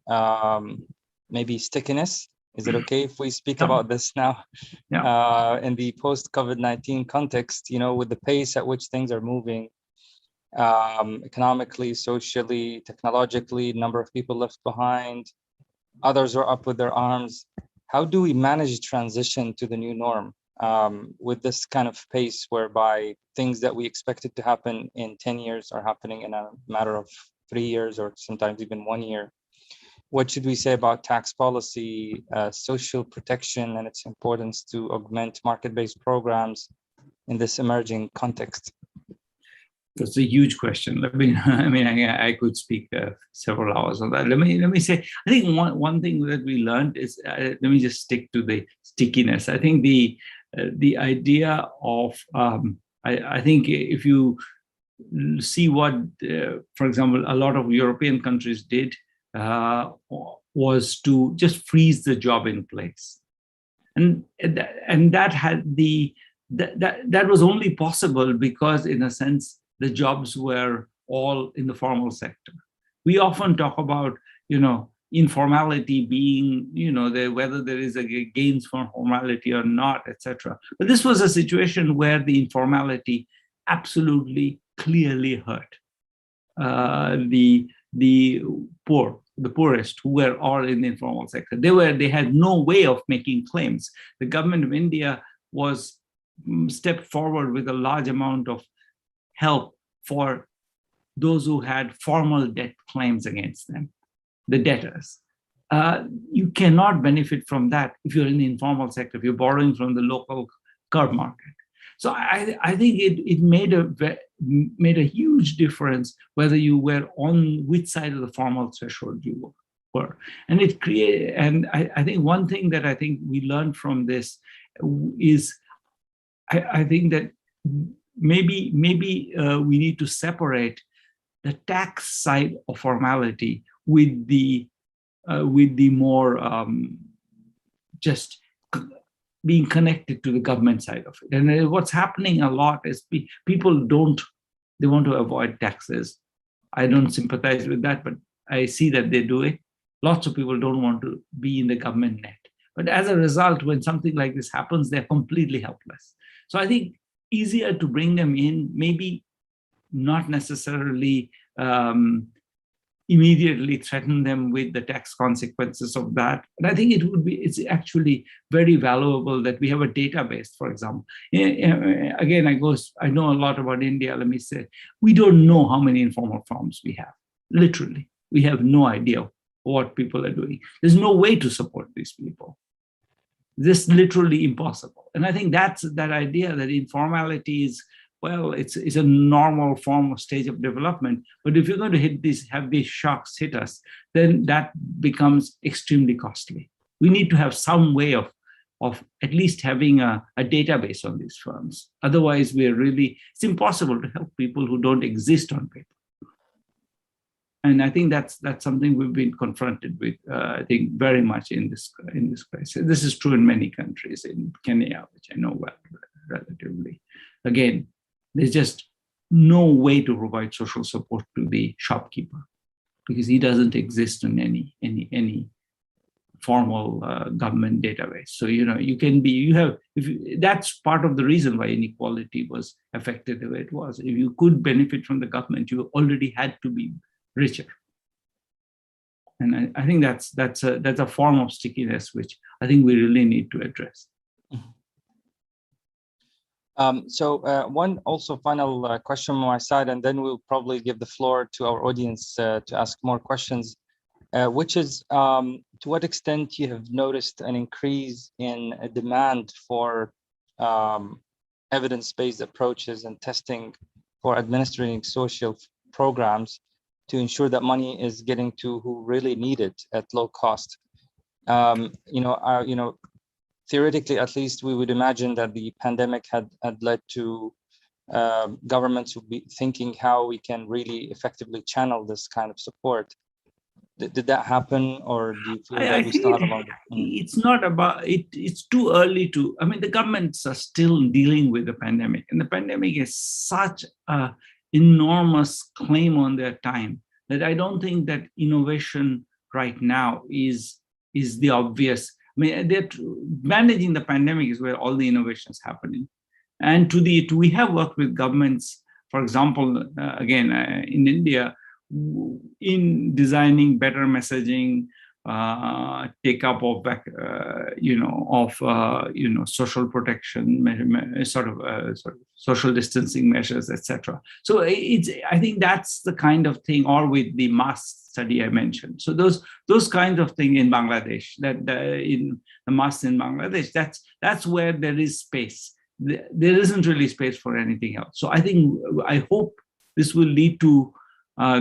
maybe stickiness. Is it okay if we speak about this now? Yeah. In the post-COVID-19 context, with the pace at which things are moving, economically, socially, technologically, number of people left behind, others are up with their arms. How do we manage transition to the new norm with this kind of pace whereby things that we expected to happen in 10 years are happening in a matter of 3 years or sometimes even 1 year? What should we say about tax policy, social protection, and its importance to augment market-based programs in this emerging context? That's a huge question. I could speak several hours on that. Let me say, I think one thing that we learned is, let me just stick to the stickiness. I think the idea of, I think if you see what, for example, a lot of European countries did, was to just freeze the job in place, and that had that was only possible because, in a sense, the jobs were all in the formal sector. We often talk about informality being whether there is a gains for formality or not, etc. But this was a situation where the informality absolutely clearly hurt the poorest, who were all in the informal sector. They had no way of making claims. The government of India was stepped forward with a large amount of help for those who had formal debt claims against them, the debtors. You cannot benefit from that if you're in the informal sector, if you're borrowing from the local curb market. So I think it made a huge difference whether you were on which side of the formal threshold you were. And it created, and I think one thing that I think we learned from this is, I think that maybe we need to separate the tax side of formality with the more just being connected to the government side of it. And what's happening a lot is people they want to avoid taxes. I don't sympathize with that, but I see that they do it. Lots of people don't want to be in the government net. But as a result, when something like this happens, they're completely helpless. So I think easier to bring them in, maybe not necessarily immediately threaten them with the tax consequences of that. And I think it's actually very valuable that we have a database, for example. Again, I know a lot about India. Let me say, we don't know how many informal farms we have. Literally, we have no idea what people are doing. There's no way to support these people. This is literally impossible. And I think that's that idea that informality is, well, it's a normal form of stage of development. But if you're going to have these shocks hit us, then that becomes extremely costly. We need to have some way of at least having a database on these firms. Otherwise, it's impossible to help people who don't exist on paper. And I think that's something we've been confronted with, I think, very much in this crisis. This is true in many countries, in Kenya, which I know well, relatively. Again, there's just no way to provide social support to the shopkeeper because he doesn't exist in any formal government database. So that's part of the reason why inequality was affected the way it was. If you could benefit from the government, you already had to be richer. And I think that's a form of stickiness which I think we really need to address. So one also final question on my side, and then we'll probably give the floor to our audience to ask more questions, which is to what extent you have noticed an increase in a demand for evidence-based approaches and testing for administering social programs to ensure that money is getting to who really need it at low cost. Theoretically, at least, we would imagine that the pandemic had led to governments would be thinking how we can really effectively channel this kind of support. Did that happen, or do you feel that we still have a long way? It's not about it. It's too early to. I mean, the governments are still dealing with the pandemic, and the pandemic is such an enormous claim on their time that I don't think that innovation right now is the obvious. I mean, managing the pandemic is where all the innovation is happening, and we have worked with governments, for example, again in India, in designing better messaging, take up of social protection, sort of social distancing measures, etc. So I think that's the kind of thing, or with the mask study I mentioned. So those kinds of things in Bangladesh, that in the masks in Bangladesh, that's where there is space. There isn't really space for anything else. So I hope this will lead to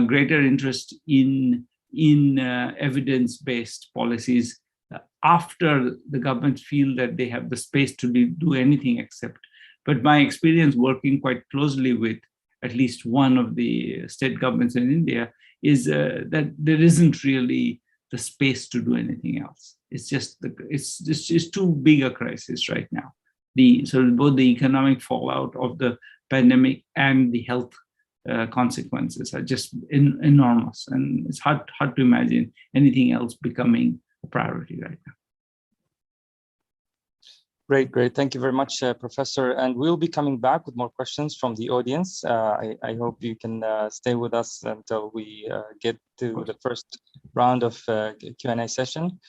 greater interest in evidence-based policies after the governments feel that they have the space to do anything except. But my experience working quite closely with at least one of the state governments in India is that there isn't really the space to do anything else. It's just it's too big a crisis right now. So both the economic fallout of the pandemic and the health consequences are just enormous, and it's hard to imagine anything else becoming a priority right now. Great. Thank you very much, Professor. And we'll be coming back with more questions from the audience. I hope you can stay with us until we get to the first round of Q&A session.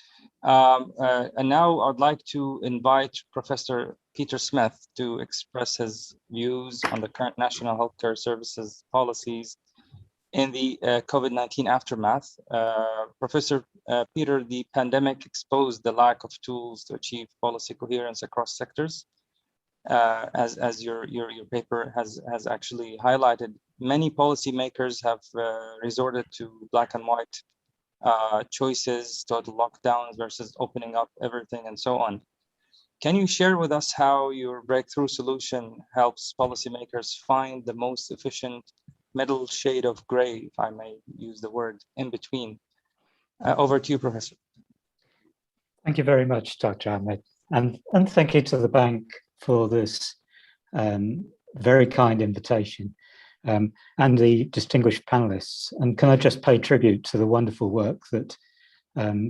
And now I'd like to invite Professor Peter Smith to express his views on the current national healthcare services policies in the COVID-19 aftermath. Professor Peter, the pandemic exposed the lack of tools to achieve policy coherence across sectors. As your paper has actually highlighted, many policymakers have resorted to black and white choices, total lockdowns versus opening up everything and so on. Can you share with us how your breakthrough solution helps policymakers find the most efficient middle shade of gray, if I may use the word, in between? Over to you, Professor. Thank you very much, Dr. Ahmed. And thank you to the bank for this very kind invitation. And the distinguished panelists. And can I just pay tribute to the wonderful work that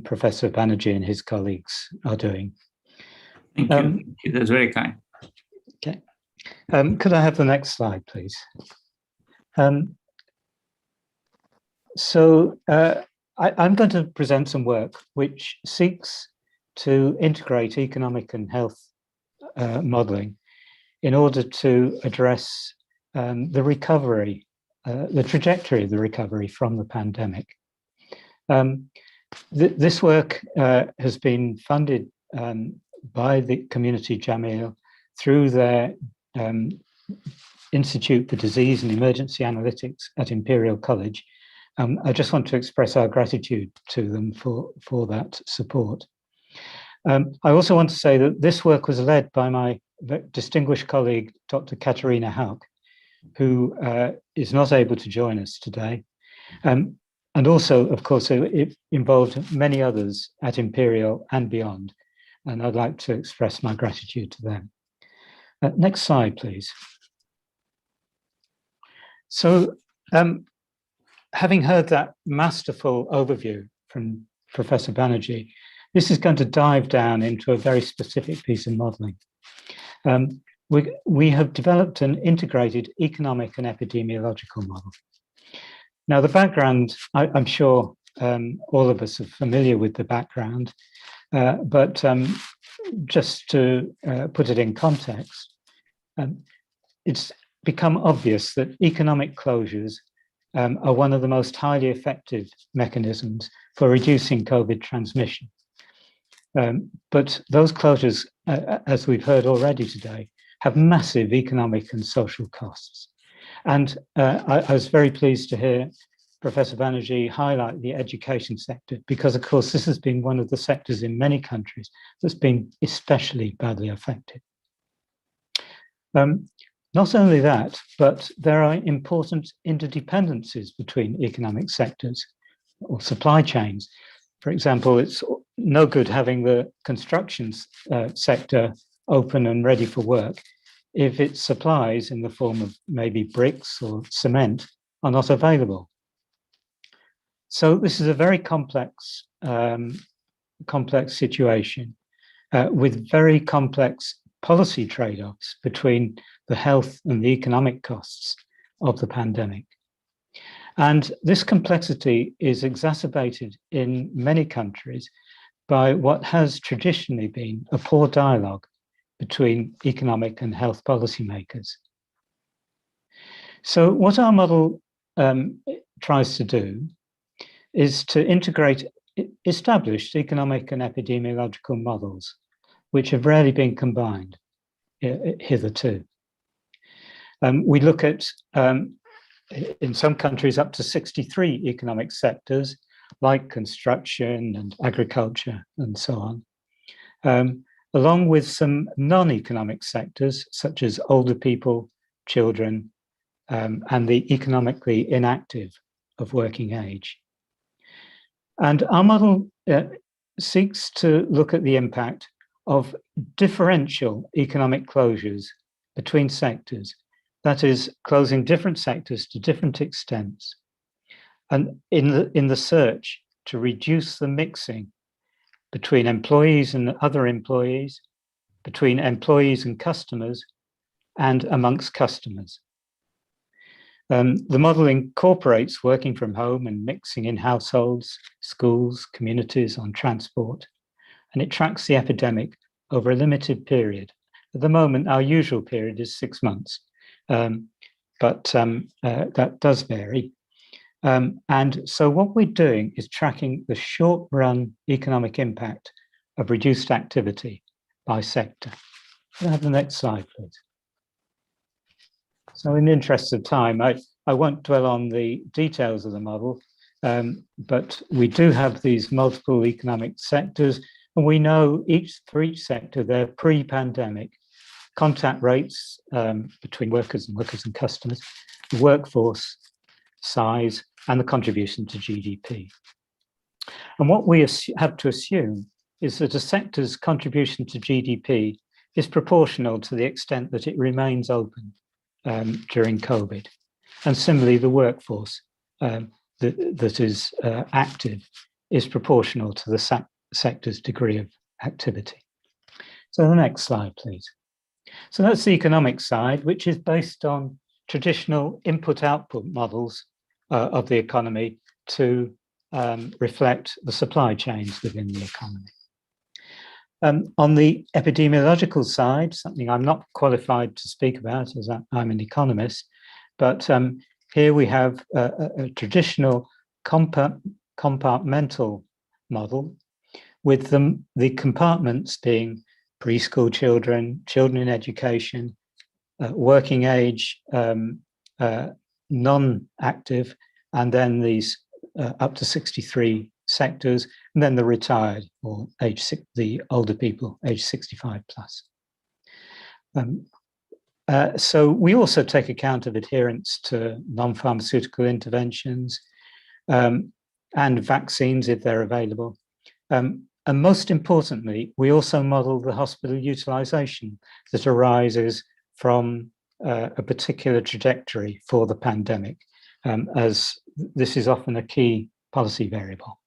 Professor Banerjee and his colleagues are doing. Thank you. That's very kind. Okay. Could I have the next slide, please? I'm going to present some work which seeks to integrate economic and health modeling in order to address the recovery, the trajectory of the recovery from the pandemic. This work has been funded by the Community Jameel through their Institute for Disease and Emergency Analytics at Imperial College. I just want to express our gratitude to them for that support. I also want to say that this work was led by my distinguished colleague, Dr. Katarina Hauk, who is not able to join us today. And also, of course, it involved many others at Imperial and beyond. And I'd like to express my gratitude to them. Next slide, please. So, having heard that masterful overview from Professor Banerjee, this is going to dive down into a very specific piece of modeling. We have developed an integrated economic and epidemiological model. Now, the background, I'm sure all of us are familiar with the background, but just to put it in context, it's become obvious that economic closures are one of the most highly effective mechanisms for reducing COVID transmission. But those closures, as we've heard already today, have massive economic and social costs. And I was very pleased to hear Professor Banerjee highlight the education sector, because of course this has been one of the sectors in many countries that's been especially badly affected. Not only that, but there are important interdependencies between economic sectors or supply chains. For example, it's no good having the construction sector open and ready for work if its supplies in the form of maybe bricks or cement are not available. So this is a very complex, complex situation with very complex policy trade-offs between the health and the economic costs of the pandemic. And this complexity is exacerbated in many countries by what has traditionally been a poor dialogue between economic and health policymakers. So what our model tries to do is to integrate established economic and epidemiological models, which have rarely been combined hitherto. We look at, in some countries, up to 63 economic sectors, like construction and agriculture and so on, along with some non-economic sectors, such as older people, children, and the economically inactive of working age. And our model seeks to look at the impact of differential economic closures between sectors, that is, closing different sectors to different extents, and in the search to reduce the mixing between employees and other employees, between employees and customers, and amongst customers. The model incorporates working from home and mixing in households, schools, communities, on transport, and it tracks the epidemic over a limited period. At the moment, our usual period is 6 months, but that does vary. And so what we're doing is tracking the short-run economic impact of reduced activity by sector. Can I have the next slide, please? So in the interest of time, I won't dwell on the details of the model, but we do have these multiple economic sectors, and we know for each sector, their pre-pandemic contact rates between workers and customers, the workforce size, and the contribution to GDP. And what we have to assume is that a sector's contribution to GDP is proportional to the extent that it remains open during COVID. And similarly, the workforce that is active is proportional to the sector's degree of activity. So the next slide, please. So that's the economic side, which is based on traditional input-output models of the economy to reflect the supply chains within the economy. On the epidemiological side, something I'm not qualified to speak about as I'm an economist, but here we have a traditional compartmental model with the compartments being preschool children, children in education, working age, non-active, and then these up to 63 sectors, and then the retired or the older people, age 65 plus. So we also take account of adherence to non-pharmaceutical interventions and vaccines if they're available. And most importantly, we also model the hospital utilization that arises from a particular trajectory for the pandemic, as this is often a key policy variable.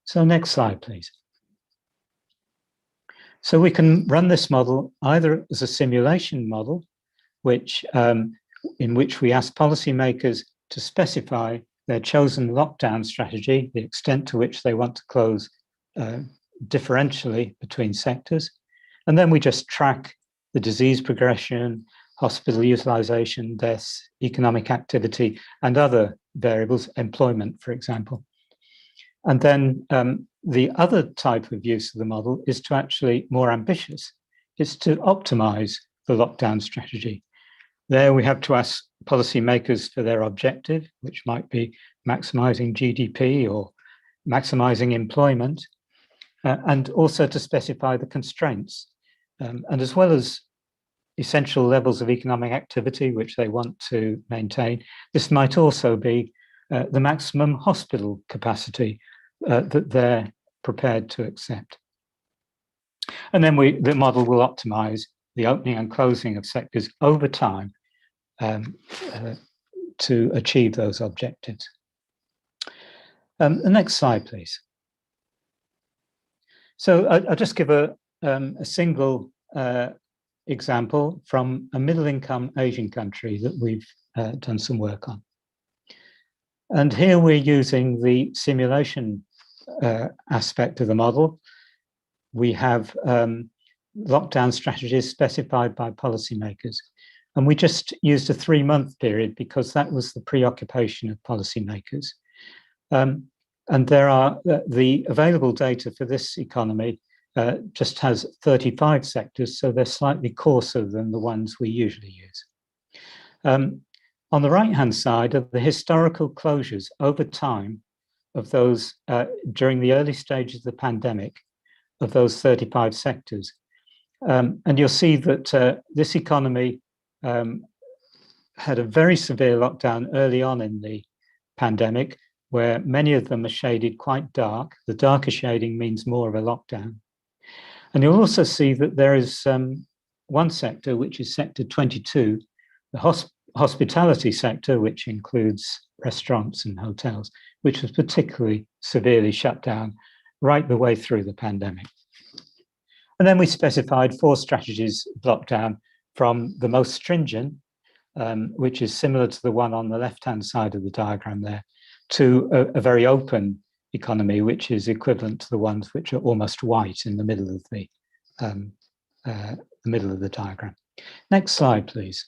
So next slide, please. So we can run this model either as a simulation model, in which we ask policymakers to specify their chosen lockdown strategy, the extent to which they want to close differentially between sectors. And then we just track the disease progression, hospital utilization, deaths, economic activity, and other variables, employment, for example. And then the other type of use of the model is to actually more ambitious, is to optimize the lockdown strategy. There we have to ask policymakers for their objective, which might be maximizing GDP or maximizing employment, and also to specify the constraints. And as well as essential levels of economic activity, which they want to maintain, this might also be the maximum hospital capacity that they're prepared to accept. And then the model will optimize the opening and closing of sectors over time to achieve those objectives. The next slide, please. So I'll just give a single example from a middle-income Asian country that we've done some work on. And here we're using the simulation aspect of the model. We have lockdown strategies specified by policymakers. And we just used a 3-month period because that was the preoccupation of policymakers. And there are the available data for this economy just has 35 sectors, so they're slightly coarser than the ones we usually use. On the right-hand side are the historical closures over time of those during the early stages of the pandemic of those 35 sectors. And you'll see that this economy had a very severe lockdown early on in the pandemic, where many of them are shaded quite dark. The darker shading means more of a lockdown. And you'll also see that there is one sector, which is sector 22, the hospitality sector, which includes restaurants and hotels, which was particularly severely shut down right the way through the pandemic. And then we specified 4 strategies of lockdown, from the most stringent, which is similar to the one on the left-hand side of the diagram there, to a very open economy, which is equivalent to the ones which are almost white in the middle of the diagram. Next slide, please.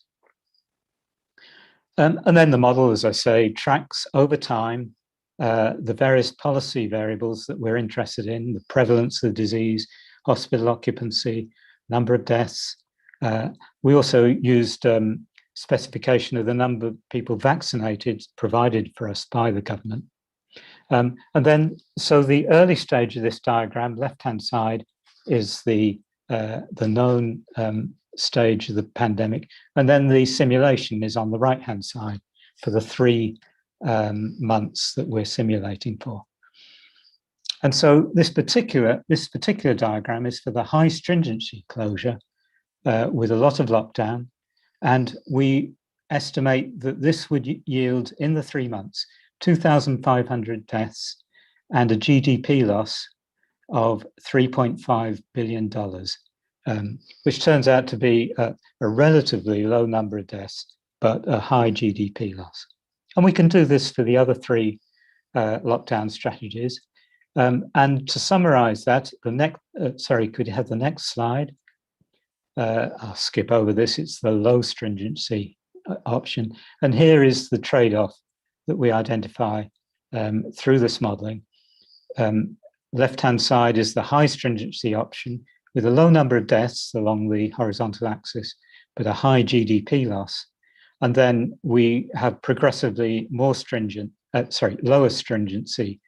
And then the model, as I say, tracks over time the various policy variables that we're interested in: the prevalence of the disease, hospital occupancy, number of deaths. We also used specification of the number of people vaccinated provided for us by the government. And then, so the early stage of this diagram, left-hand side, is the known stage of the pandemic. And then the simulation is on the right-hand side for the 3 months that we're simulating for. And so this particular diagram is for the high stringency closure with a lot of lockdown. And we estimate that this would yield in the 3 months 2,500 deaths and a GDP loss of $3.5 billion, which turns out to be a relatively low number of deaths, but a high GDP loss. And we can do this for the other 3 lockdown strategies. And to summarize that, sorry, could you have the next slide? I'll skip over this. It's the low stringency option. And here is the trade-off that we identify through this modeling. Left-hand side is the high stringency option with a low number of deaths along the horizontal axis, but a high GDP loss. And then we have progressively more stringent, lower stringency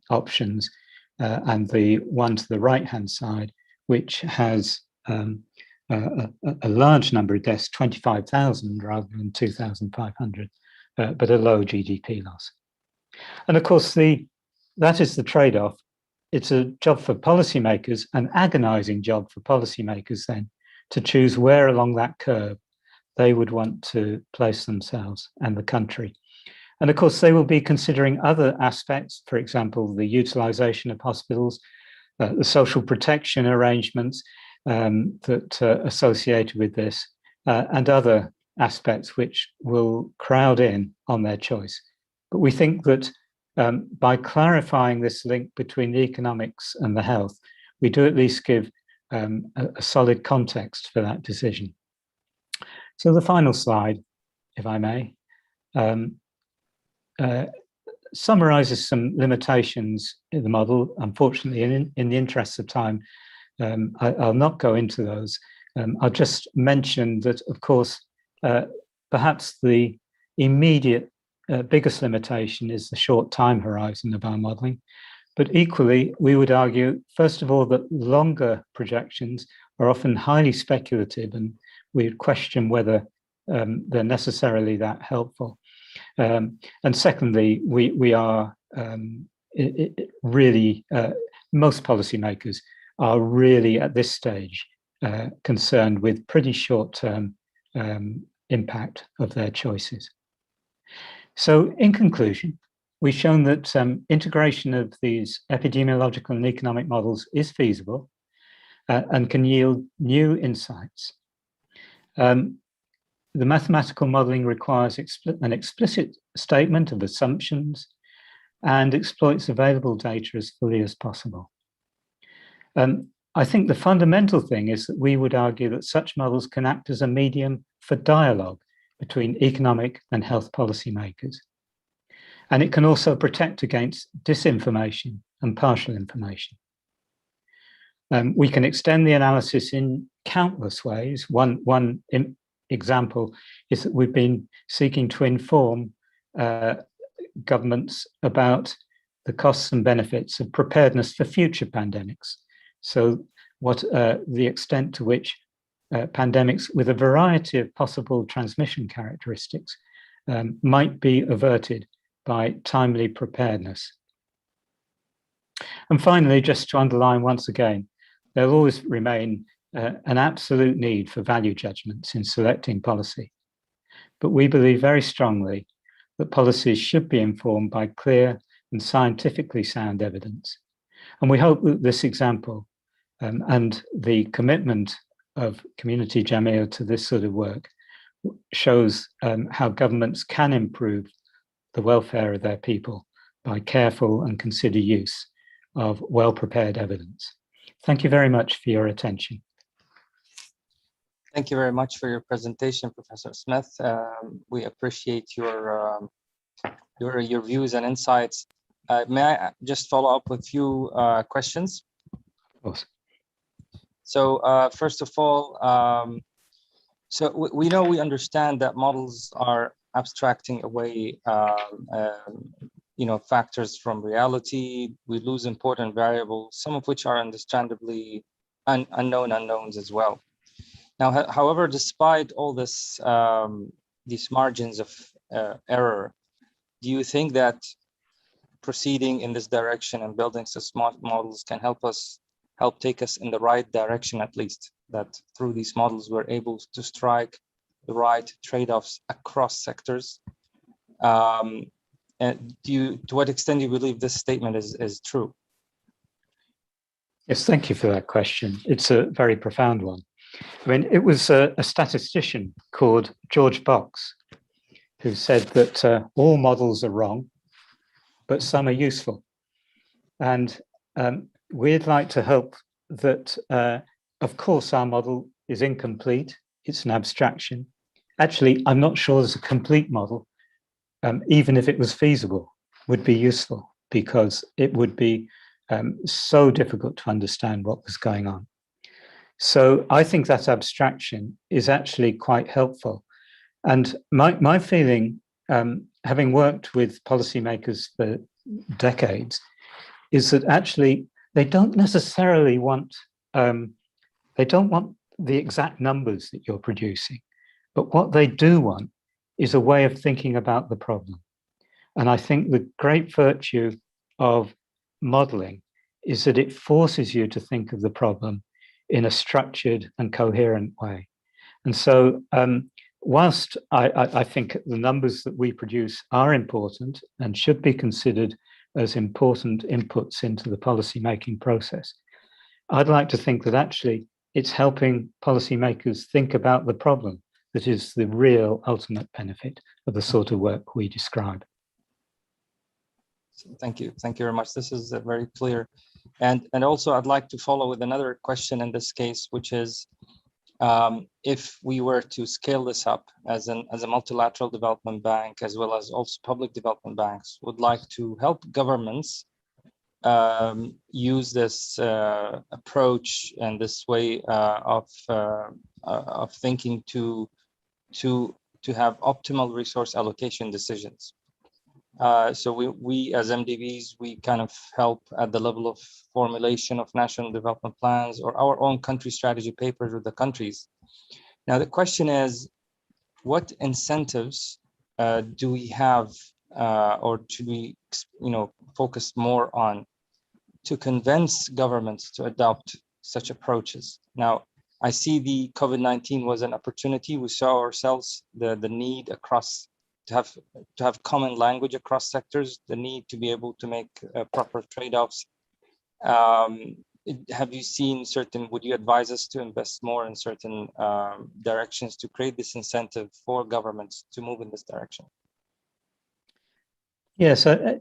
options, and the one to the right-hand side, which has a large number of deaths, 25,000 rather than 2,500, but a low GDP loss. And of course, that is the trade-off. It's a job for policymakers, an agonizing job for policymakers then, to choose where along that curve they would want to place themselves and the country. And of course, they will be considering other aspects, for example, the utilization of hospitals, the social protection arrangements that are associated with this, and other aspects which will crowd in on their choice. But we think that by clarifying this link between the economics and the health, we do at least give a solid context for that decision. So the final slide, if I may, summarizes some limitations in the model. Unfortunately, in the interest of time, I'll not go into those. I'll just mention that, of course, perhaps the immediate biggest limitation is the short time horizon of our modelling. But equally, we would argue, first of all, that longer projections are often highly speculative, and we would question whether they're necessarily that helpful. And secondly, we are really, most policymakers are really at this stage concerned with pretty short-term impact of their choices. So in conclusion, we've shown that integration of these epidemiological and economic models is feasible and can yield new insights. The mathematical modeling requires an explicit statement of assumptions and exploits available data as fully as possible. I think the fundamental thing is that we would argue that such models can act as a medium for dialogue between economic and health policymakers. And it can also protect against disinformation and partial information. We can extend the analysis in countless ways. One example is that we've been seeking to inform governments about the costs and benefits of preparedness for future pandemics. So what the extent to which pandemics with a variety of possible transmission characteristics might be averted by timely preparedness. And finally, just to underline once again, there'll always remain an absolute need for value judgments in selecting policy. But we believe very strongly that policies should be informed by clear and scientifically sound evidence. And we hope that this example and the commitment of Community Jamia to this sort of work shows how governments can improve the welfare of their people by careful and considered use of well-prepared evidence. Thank you very much for your attention. Thank you very much for your presentation, Professor Smith. We appreciate your views and insights. May I just follow up with a few questions? Of course. So first of all, so we understand that models are abstracting away factors from reality. We lose important variables, some of which are understandably unknowns as well. Now, however, despite all this, these margins of error, do you think that proceeding in this direction and building some smart models can help take us in the right direction, at least, that through these models we're able to strike the right trade-offs across sectors? And to what extent do you believe this statement is true? Yes, thank you for that question. It's a very profound one. I mean, it was a statistician called George Box who said that all models are wrong, but some are useful. And we'd like to hope that, of course, our model is incomplete. It's an abstraction. Actually, I'm not sure there's a complete model, even if it was feasible, would be useful, because it would be so difficult to understand what was going on. So I think that abstraction is actually quite helpful. And my feeling, having worked with policymakers for decades, is that actually they don't necessarily want, they don't want the exact numbers that you're producing, but what they do want is a way of thinking about the problem. And I think the great virtue of modeling is that it forces you to think of the problem in a structured and coherent way. And so whilst I think the numbers that we produce are important and should be considered as important inputs into the policy-making process, I'd like to think that actually it's helping policymakers think about the problem that is the real ultimate benefit of the sort of work we describe. Thank you very much. This is very clear. And also I'd like to follow with another question in this case, which is, if we were to scale this up as a multilateral development bank, as well as also public development banks would like to help governments use this approach and this way of thinking to have optimal resource allocation decisions. So we as MDBs, we kind of help at the level of formulation of national development plans or our own country strategy papers with the countries. Now the question is, what incentives do we have, or should we, focus more on to convince governments to adopt such approaches? Now, I see the COVID-19 was an opportunity. We saw ourselves the need across to have common language across sectors, the need to be able to make proper trade-offs. Have you seen would you advise us to invest more in certain directions to create this incentive for governments to move in this direction? Yeah, so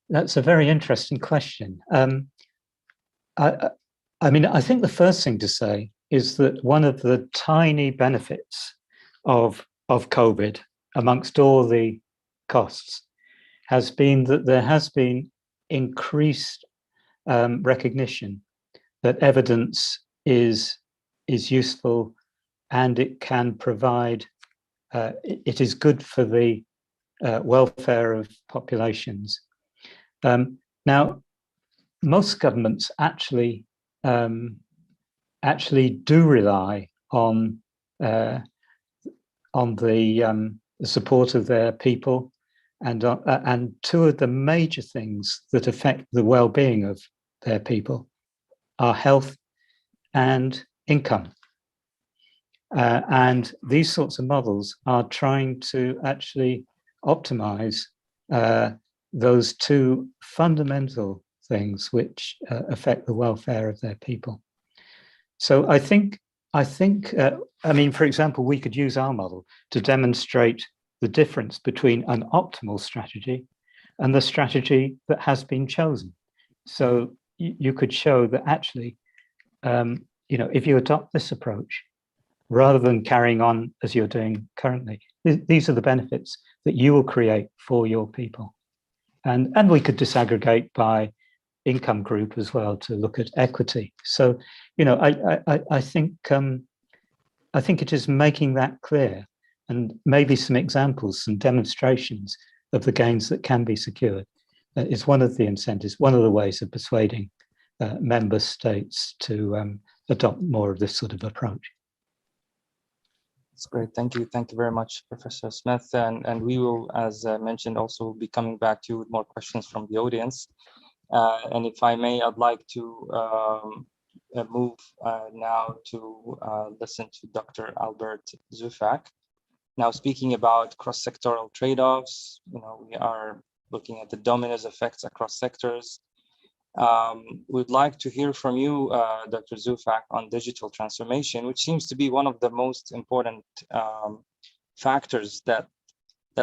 that's a very interesting question. I mean, I think the first thing to say is that one of the tiny benefits of COVID, amongst all the costs, has been that there has been increased recognition that evidence is useful, and it can provide, it is good for the welfare of populations. Now, most governments actually do rely on the support of their people, and two of the major things that affect the well-being of their people are health and income. And these sorts of models are trying to actually optimize those two fundamental things which affect the welfare of their people. So I think, I mean, for example, we could use our model to demonstrate the difference between an optimal strategy and the strategy that has been chosen. So you could show that actually, if you adopt this approach, rather than carrying on as you're doing currently, these are the benefits that you will create for your people. And we could disaggregate by income group as well to look at equity. So, I think it is making that clear, and maybe some examples, some demonstrations of the gains that can be secured is one of the incentives, one of the ways of persuading member states to adopt more of this sort of approach. That's great. Thank you. Thank you very much, Professor Smith. And we will, as mentioned, also be coming back to you with more questions from the audience. And if I may, I'd like to move now to listen to Dr. Albert Zufak. Now, speaking about cross-sectoral trade-offs, we are looking at the dominoes effects across sectors. We'd like to hear from you, Dr. Zufak, on digital transformation, which seems to be one of the most important factors that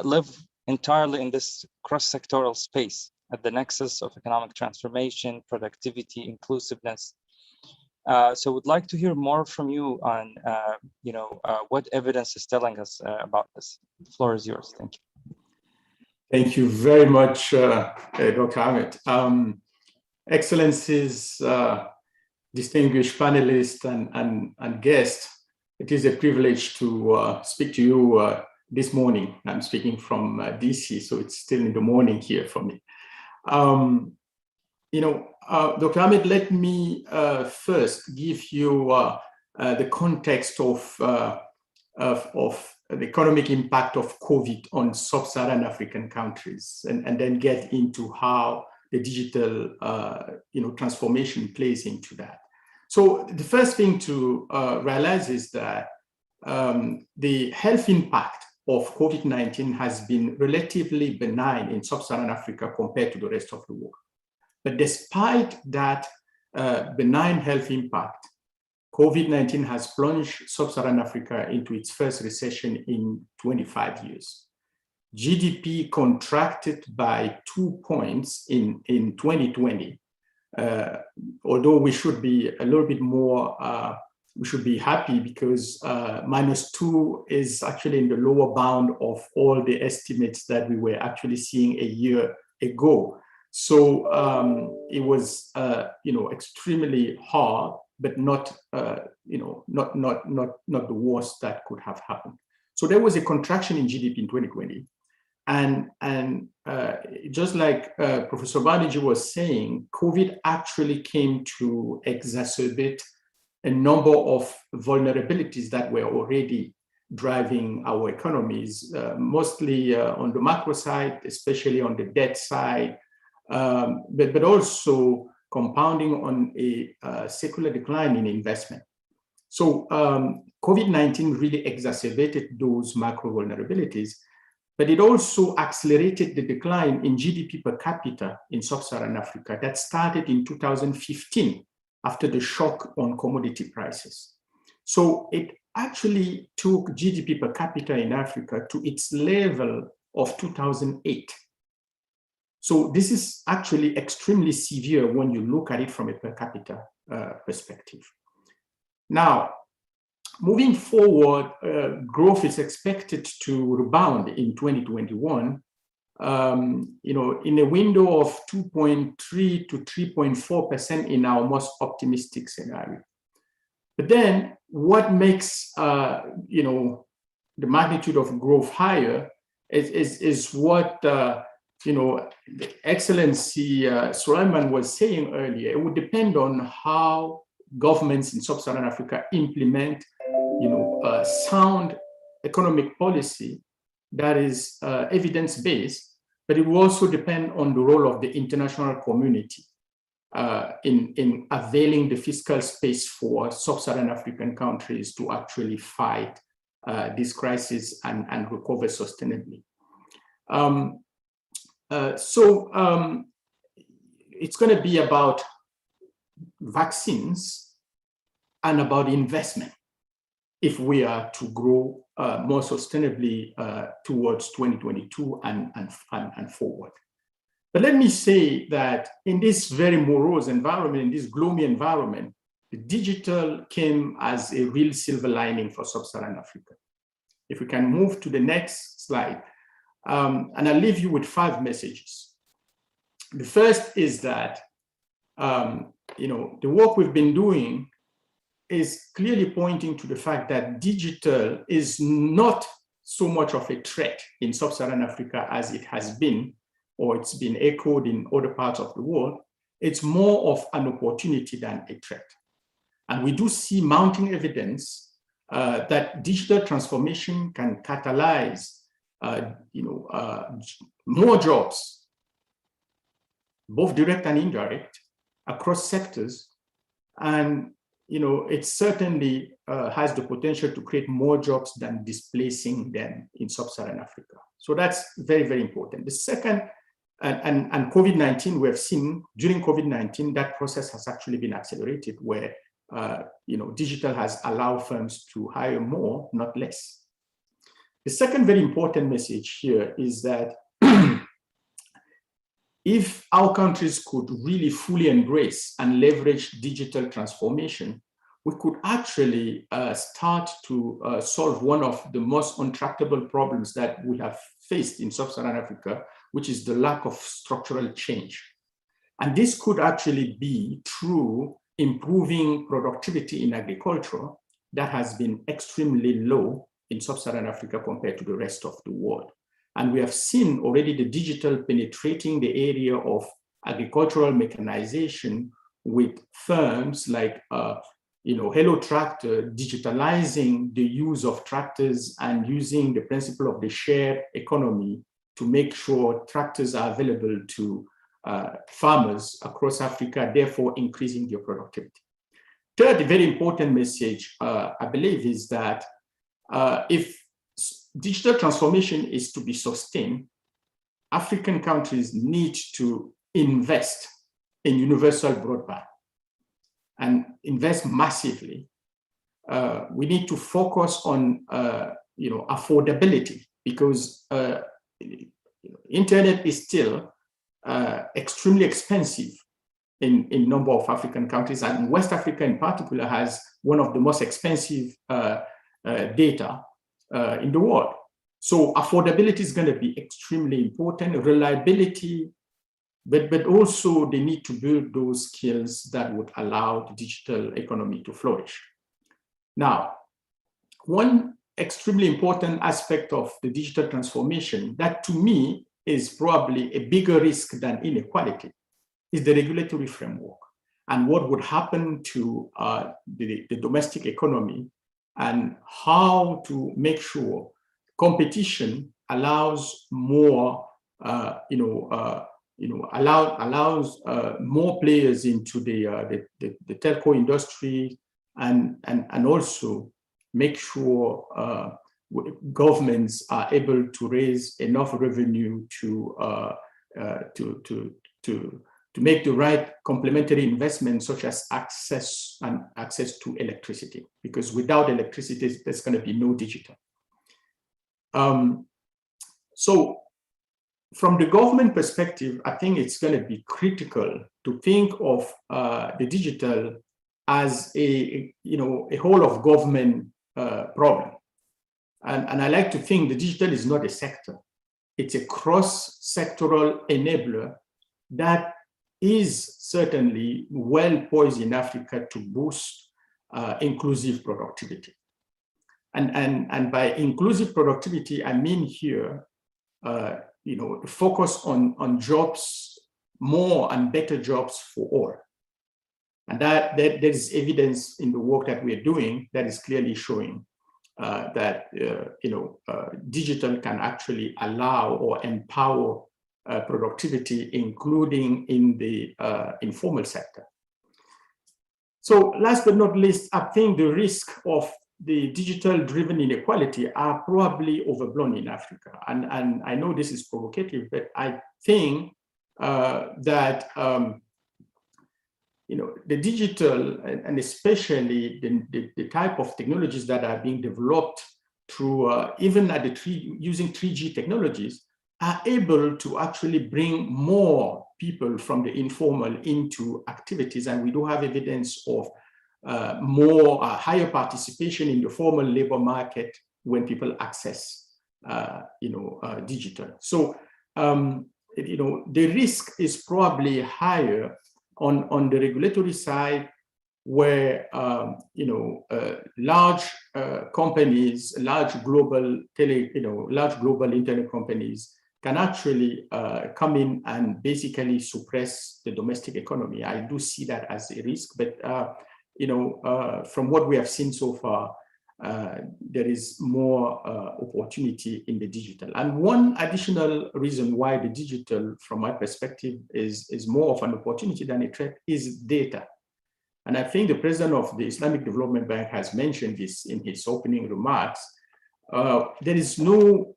live entirely in this cross-sectoral space at the nexus of economic transformation, productivity, inclusiveness. So we'd like to hear more from you on, what evidence is telling us about this. The floor is yours. Thank you. Thank you very much, Dr. Ahmed. Excellencies, distinguished panelists and guests, it is a privilege to speak to you this morning. I'm speaking from DC, so it's still in the morning here for me. Dr. Ahmed, let me first give you the context of the economic impact of COVID on sub-Saharan African countries, and then get into how the digital transformation plays into that. So the first thing to realize is that the health impact of COVID-19 has been relatively benign in sub-Saharan Africa compared to the rest of the world. But despite that benign health impact, COVID-19 has plunged sub-Saharan Africa into its first recession in 25 years. GDP contracted by 2 points in 2020, although we should be a little bit more, we should be happy because -2 is actually in the lower bound of all the estimates that we were actually seeing a year ago. So it was, extremely hard, but not, not the worst that could have happened. So there was a contraction in GDP in 2020. And just like Professor Banerjee was saying, COVID actually came to exacerbate a number of vulnerabilities that were already driving our economies, mostly on the macro side, especially on the debt side, but also compounding on a secular decline in investment. So COVID-19 really exacerbated those macro vulnerabilities, but it also accelerated the decline in GDP per capita in sub-Saharan Africa that started in 2015 after the shock on commodity prices. So it actually took GDP per capita in Africa to its level of 2008. So this is actually extremely severe when you look at it from a per capita perspective. Now, moving forward, growth is expected to rebound in 2021, in a window of 2.3 to 3.4% in our most optimistic scenario. But then what makes, the magnitude of growth higher is what, the Excellency Suleiman was saying earlier. It would depend on how governments in sub-Saharan Africa implement, sound economic policy that is evidence-based, but it will also depend on the role of the international community in availing the fiscal space for sub-Saharan African countries to actually fight this crisis and recover sustainably. It's going to be about vaccines and about investment if we are to grow more sustainably towards 2022 and forward. But let me say that in this very morose environment, in this gloomy environment, the digital came as a real silver lining for sub-Saharan Africa. If we can move to the next slide, and I'll leave you with 5 messages. The first is that, the work we've been doing is clearly pointing to the fact that digital is not so much of a threat in sub-Saharan Africa as it has been, or it's been echoed in other parts of the world. It's more of an opportunity than a threat. And we do see mounting evidence that digital transformation can catalyze more jobs, both direct and indirect, across sectors. And it certainly has the potential to create more jobs than displacing them in sub-Saharan Africa. So that's very, very important. The second, and COVID-19, we have seen during COVID-19, that process has actually been accelerated where, digital has allowed firms to hire more, not less. The second very important message here is that if our countries could really fully embrace and leverage digital transformation, we could actually start to solve one of the most intractable problems that we have faced in sub-Saharan Africa, which is the lack of structural change. And this could actually be through improving productivity in agriculture that has been extremely low in sub-Saharan Africa compared to the rest of the world. And we have seen already the digital penetrating the area of agricultural mechanization with firms like Hello Tractor digitalizing the use of tractors and using the principle of the shared economy to make sure tractors are available to farmers across Africa, therefore increasing their productivity. Third, very important message, I believe, is that if digital transformation is to be sustained, African countries need to invest in universal broadband and invest massively. We need to focus on affordability because internet is still extremely expensive in a number of African countries, and West Africa in particular has one of the most expensive data in the world. So affordability is going to be extremely important. Reliability but also they need to build those skills that would allow the digital economy to flourish. Now, one extremely important aspect of the digital transformation that to me is probably a bigger risk than inequality is the regulatory framework and what would happen to the domestic economy and how to make sure competition allows more, allows more players into the telco industry and also make sure governments are able to raise enough revenue to make the right complementary investments, such as access to electricity, because without electricity, there's going to be no digital. So from the government perspective, I think it's going to be critical to think of the digital as a whole of government problem. And I like to think the digital is not a sector. It's a cross-sectoral enabler that is certainly well poised in Africa to boost inclusive productivity. And by inclusive productivity, I mean here, focus on jobs, more and better jobs for all. And that there is evidence in the work that we're doing that is clearly showing that digital can actually allow or empower productivity, including in the informal sector. So last but not least, I think the risk of the digital-driven inequality are probably overblown in Africa. And I know this is provocative, but I think that the digital and especially the type of technologies that are being developed through even at using 3G technologies are able to actually bring more people from the informal into activities. And we do have evidence of higher participation in the formal labor market when people access digital. So the risk is probably higher on the regulatory side, where large companies, large global internet companies can actually come in and basically suppress the domestic economy. I do see that as a risk, but from what we have seen so far, there is more opportunity in the digital. And one additional reason why the digital, from my perspective, is more of an opportunity than a threat is data. And I think the president of the Islamic Development Bank has mentioned this in his opening remarks. There is no,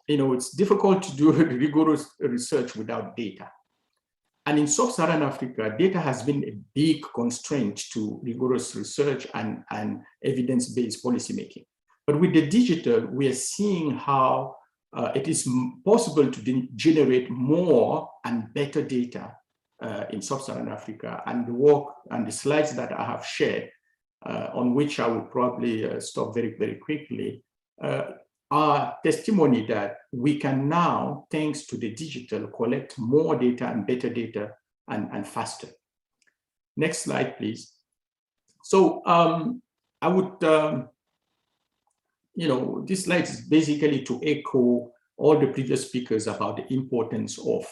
it's difficult to do rigorous research without data. And in sub-Saharan Africa, data has been a big constraint to rigorous research and evidence-based policymaking. But with the digital, we are seeing how it is possible to generate more and better data in sub-Saharan Africa. And the work and the slides that I have shared, on which I will probably stop very, very quickly, are testimony that we can now, thanks to the digital, collect more data and better data and faster. Next slide, please. So I would, this slide is basically to echo all the previous speakers about the importance of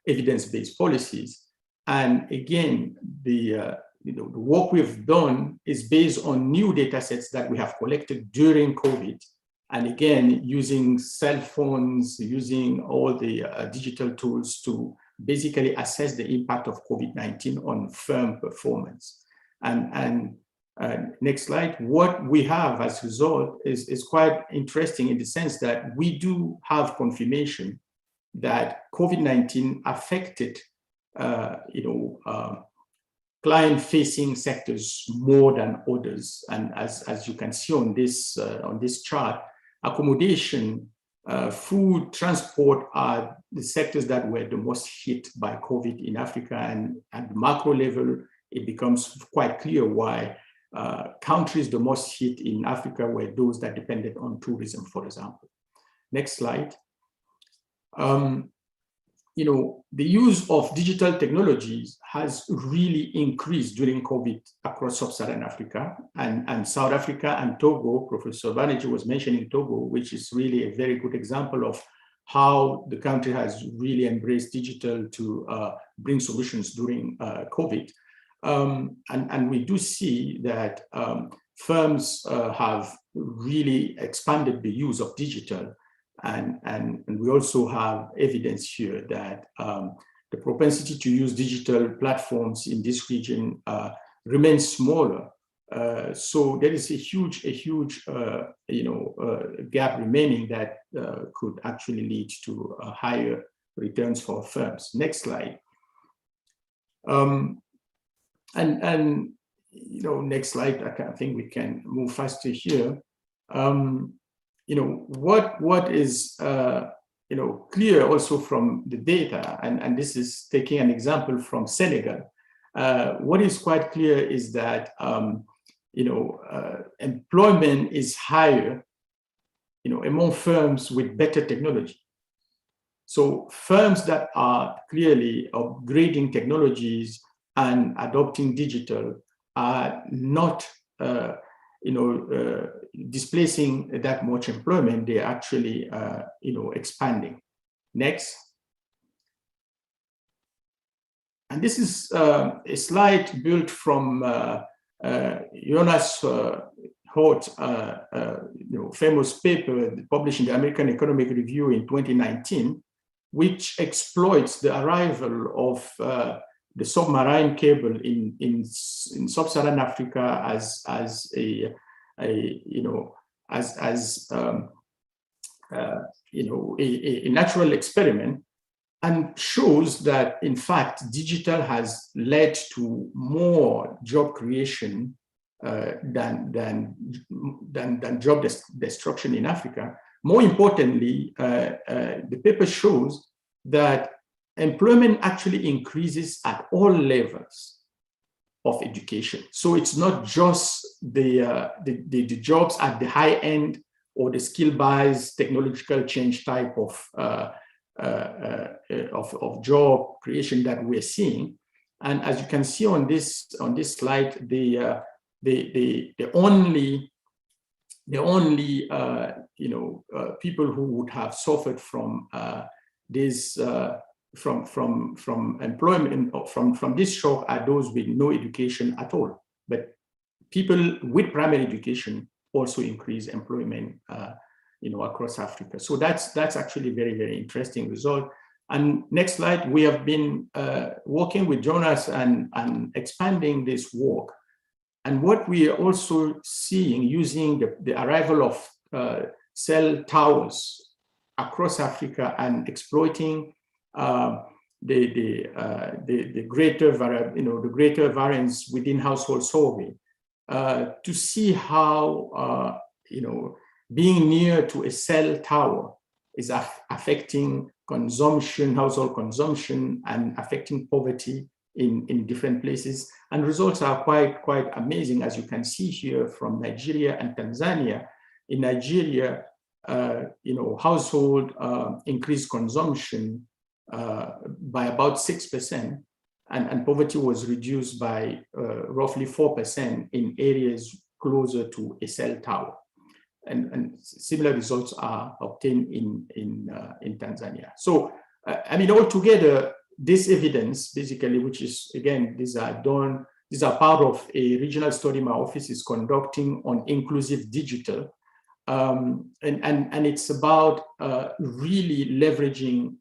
evidence-based policies. And again, the work we've done is based on new data sets that we have collected during COVID. And again, using cell phones, using all the digital tools to basically assess the impact of COVID-19 on firm performance. And next slide, what we have as a result is quite interesting in the sense that we do have confirmation that COVID-19 affected, client-facing sectors more than others. And as you can see on this chart, accommodation, food, transport are the sectors that were the most hit by COVID in Africa. And at the macro level, it becomes quite clear why countries the most hit in Africa were those that depended on tourism, for example. Next slide. the use of digital technologies has really increased during COVID across sub-Saharan Africa and South Africa and Togo. Professor Banerjee was mentioning Togo, which is really a very good example of how the country has really embraced digital to bring solutions during COVID. And we do see that firms have really expanded the use of digital. And we also have evidence here that the propensity to use digital platforms in this region remains smaller. So there is a huge gap remaining that could actually lead to higher returns for firms. Next slide. Next slide. I think we can move faster here. What is clear also from the data, and this is taking an example from Senegal. What is quite clear is that employment is higher, among firms with better technology. So firms that are clearly upgrading technologies and adopting digital are not, displacing that much employment. They're actually, expanding. Next. And this is a slide built from Jonas Hoth's famous paper published in the American Economic Review in 2019, which exploits the arrival of the submarine cable in sub-Saharan Africa as a natural experiment, and shows that in fact digital has led to more job creation than job destruction in Africa. More importantly, the paper shows that employment actually increases at all levels of education. So it's not just the jobs at the high end or the skill buys, technological change type of job creation that we're seeing. And as you can see on this slide, the only people who would have suffered from this from employment or from this shock are those with no education at all. But people with primary education also increase employment across Africa. So that's actually very, very interesting result. And next slide, we have been working with Jonas and expanding this work. And what we are also seeing using the arrival of cell towers across Africa and exploiting the greater variance within household survey to see how being near to a cell tower is affecting consumption, household consumption, and affecting poverty in different places. And results are quite amazing, as you can see here from Nigeria and Tanzania. In Nigeria, household increased consumption by about 6%, and poverty was reduced by roughly 4% in areas closer to a cell tower. And similar results are obtained in Tanzania. So, altogether, this evidence, basically, which is, again, these are part of a regional study my office is conducting on inclusive digital. And it's about really leveraging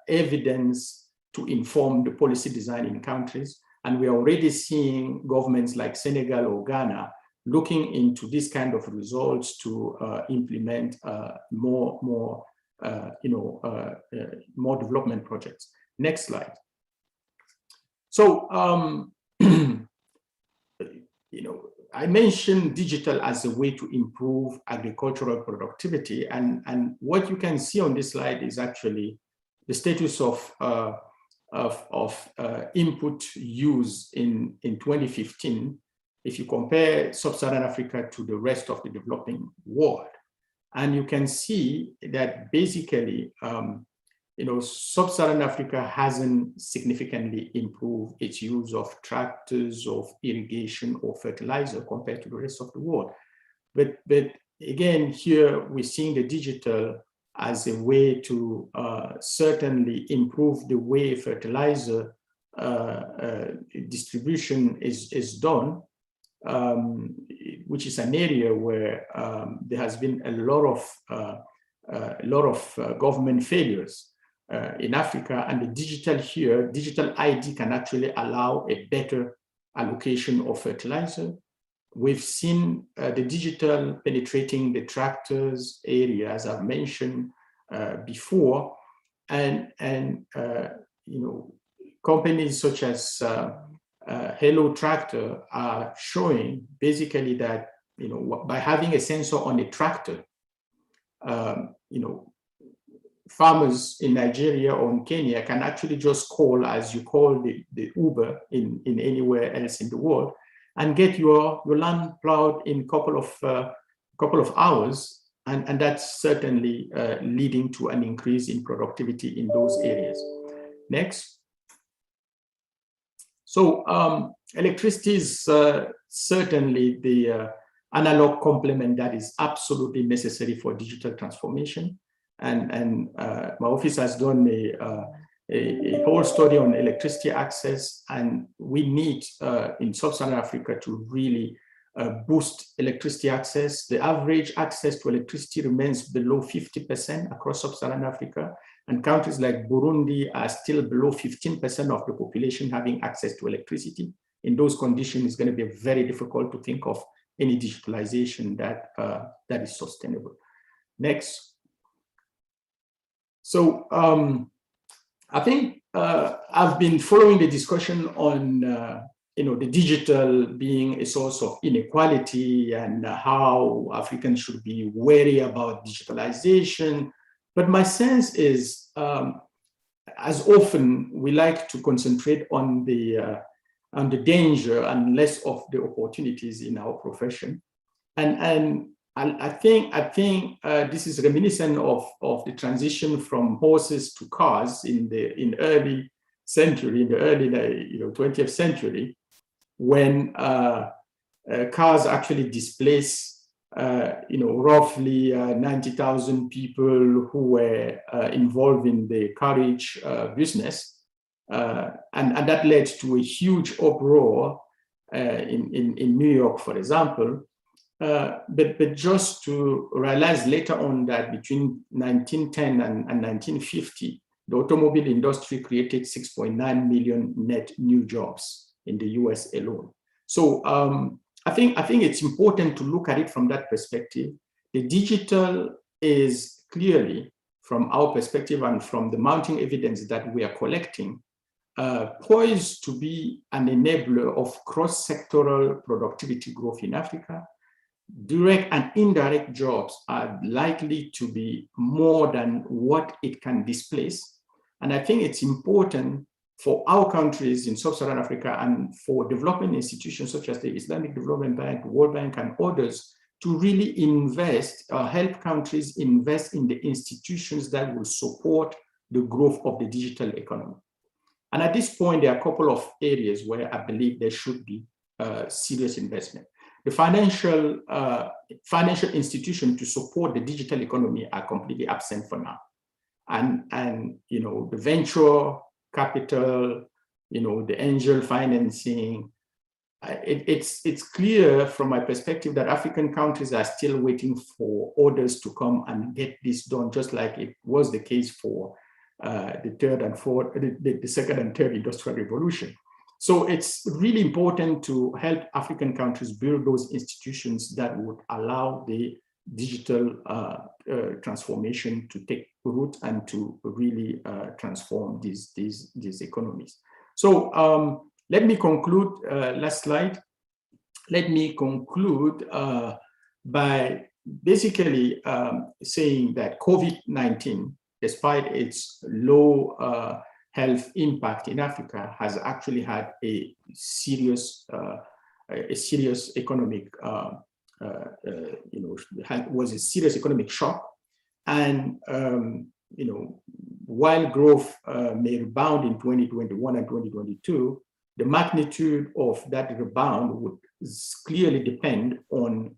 evidence to inform the policy design in countries. And we are already seeing governments like Senegal or Ghana looking into this kind of results to implement more development projects. Next slide. So, I mentioned digital as a way to improve agricultural productivity, and what you can see on this slide is actually the status of input use in 2015. If you compare sub-Saharan Africa to the rest of the developing world, and you can see that basically, Sub-Saharan Africa hasn't significantly improved its use of tractors, of irrigation, or fertilizer compared to the rest of the world. But again, here we're seeing the digital as a way to certainly improve the way fertilizer distribution is done, which is an area where there has been a lot of government failures in Africa, and the digital ID can actually allow a better allocation of fertilizer. We've seen the digital penetrating the tractors area, as I've mentioned before, and companies such as Hello Tractor are showing basically that by having a sensor on a tractor, farmers in Nigeria or in Kenya can actually just call, as you call the Uber in anywhere else in the world, and get your land plowed in a couple of hours, and that's certainly leading to an increase in productivity in those areas. Next. So electricity is certainly the analog complement that is absolutely necessary for digital transformation. And my office has done a whole study on electricity access, and we need in Sub-Saharan Africa to really boost electricity access. The average access to electricity remains below 50% across Sub-Saharan Africa, and countries like Burundi are still below 15% of the population having access to electricity. In those conditions, it's going to be very difficult to think of any digitalization that is sustainable. Next. So I think I've been following the discussion on the digital being a source of inequality and how Africans should be wary about digitalization. But my sense is, as often, we like to concentrate on the danger and less of the opportunities in our profession. And I think this is reminiscent of the transition from horses to cars in the early 20th century, when cars actually displaced roughly 90,000 people who were involved in the carriage business, and that led to a huge uproar in New York, for example. But just to realize later on that between 1910 and 1950, the automobile industry created 6.9 million net new jobs in the US alone. So I think it's important to look at it from that perspective. The digital is clearly, from our perspective and from the mounting evidence that we are collecting, poised to be an enabler of cross-sectoral productivity growth in Africa. Direct and indirect jobs are likely to be more than what it can displace. And I think it's important for our countries in Sub-Saharan Africa and for development institutions such as the Islamic Development Bank, World Bank, and others to really invest, help countries invest in the institutions that will support the growth of the digital economy. And at this point, there are a couple of areas where I believe there should be serious investment. The financial institutions to support the digital economy are completely absent for now. And the venture capital, the angel financing, it's clear from my perspective that African countries are still waiting for orders to come and get this done, just like it was the case for the second and third industrial revolution. So it's really important to help African countries build those institutions that would allow the digital transformation to take root and to really transform these economies. So let me conclude, last slide. Let me conclude by basically saying that COVID-19, despite its low health impact in Africa, has actually had a serious economic, was a serious economic shock. And while growth may rebound in 2021 and 2022, the magnitude of that rebound would clearly depend on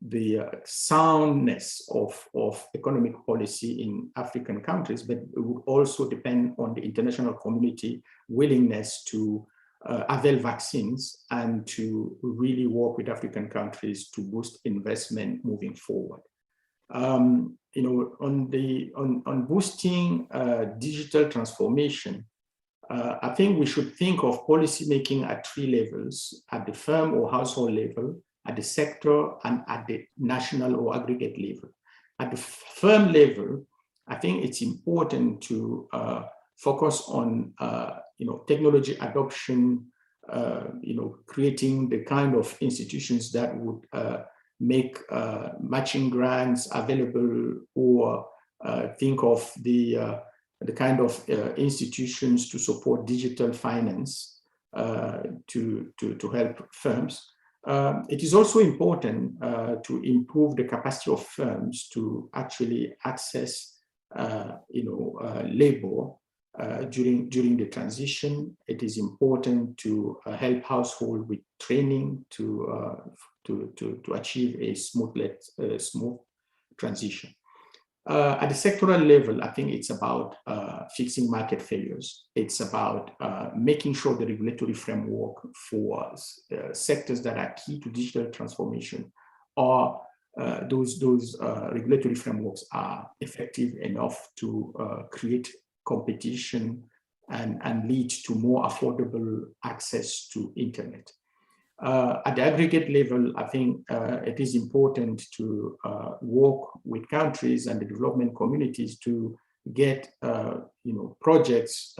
the soundness of economic policy in African countries, but it would also depend on the international community willingness to avail vaccines and to really work with African countries to boost investment moving forward. On boosting digital transformation, I think we should think of policy making at 3 levels: at the firm or household level, at the sector, and at the national or aggregate level. At the firm level, I think it's important to focus on technology adoption, creating the kind of institutions that would make matching grants available, or think of the kind of institutions to support digital finance to help firms. It is also important to improve the capacity of firms to actually access labor during the transition. It is important to help households with training to achieve a smooth transition. At the sectoral level, I think it's about fixing market failures. It's about making sure the regulatory framework for sectors that are key to digital transformation are those regulatory frameworks are effective enough to create competition and lead to more affordable access to internet. At the aggregate level, I think it is important to work with countries and the development communities to get projects,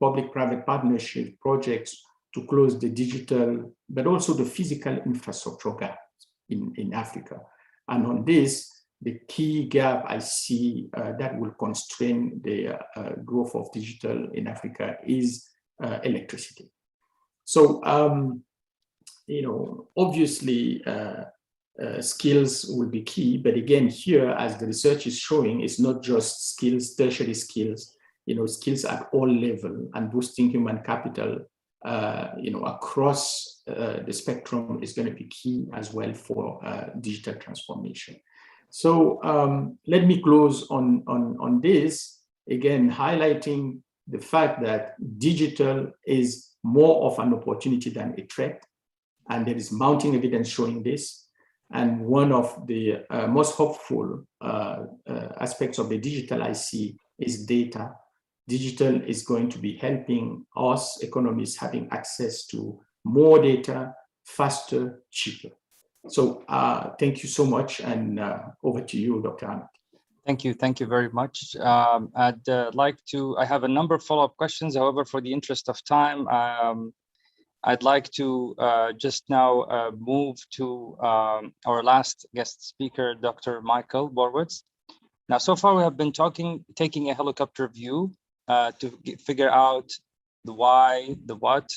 public-private partnership projects to close the digital, but also the physical infrastructure gap in Africa. And on this, the key gap I see that will constrain the growth of digital in Africa is electricity. So, obviously, skills will be key, but again, here, as the research is showing, it's not just skills, tertiary skills, skills at all levels, and boosting human capital, across the spectrum is going to be key as well for digital transformation. So let me close on this, again, highlighting the fact that digital is more of an opportunity than a threat. And there is mounting evidence showing this. And one of the most hopeful aspects of the digital I see is data. Digital is going to be helping us economists having access to more data, faster, cheaper. So thank you so much, and over to you, Dr. Ahmed. Thank you very much. I'd like to, I have a number of follow-up questions. However, for the interest of time, I'd like to just now move to our last guest speaker, Dr. Michael Borowitz. Now, so far we have been taking a helicopter view to figure out the why, the what.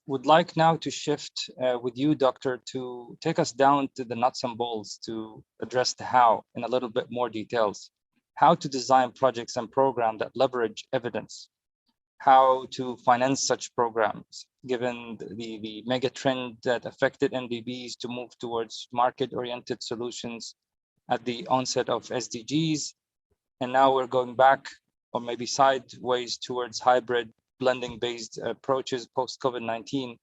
Would like now to shift with you, Doctor, to take us down to the nuts and bolts to address the how in a little bit more details. How to design projects and programs that leverage evidence. How to finance such programs, given the mega trend that affected NDBs to move towards market-oriented solutions at the onset of SDGs. And now we're going back, or maybe sideways, towards hybrid blending-based approaches post-COVID-19.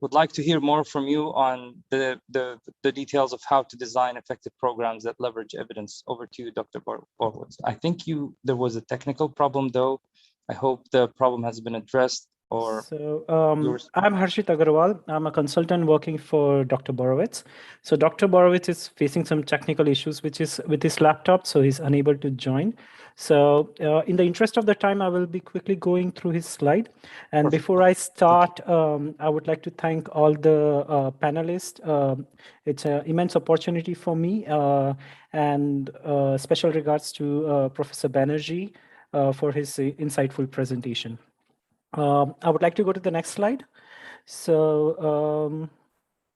Would like to hear more from you on the details of how to design effective programs that leverage evidence. Over to you, Dr. Borowitz. I think there was a technical problem, though. I hope the problem has been addressed. So I'm Harshit Agarwal. I'm a consultant working for Dr. Borowitz. So Dr. Borowitz is facing some technical issues, which is with his laptop, so he's unable to join. So in the interest of the time, I will be quickly going through his slide. And Perfect. Before I start, I would like to thank all the panelists. It's an immense opportunity for me, and special regards to Professor Banerjee for his insightful presentation. I would like to go to the next slide. So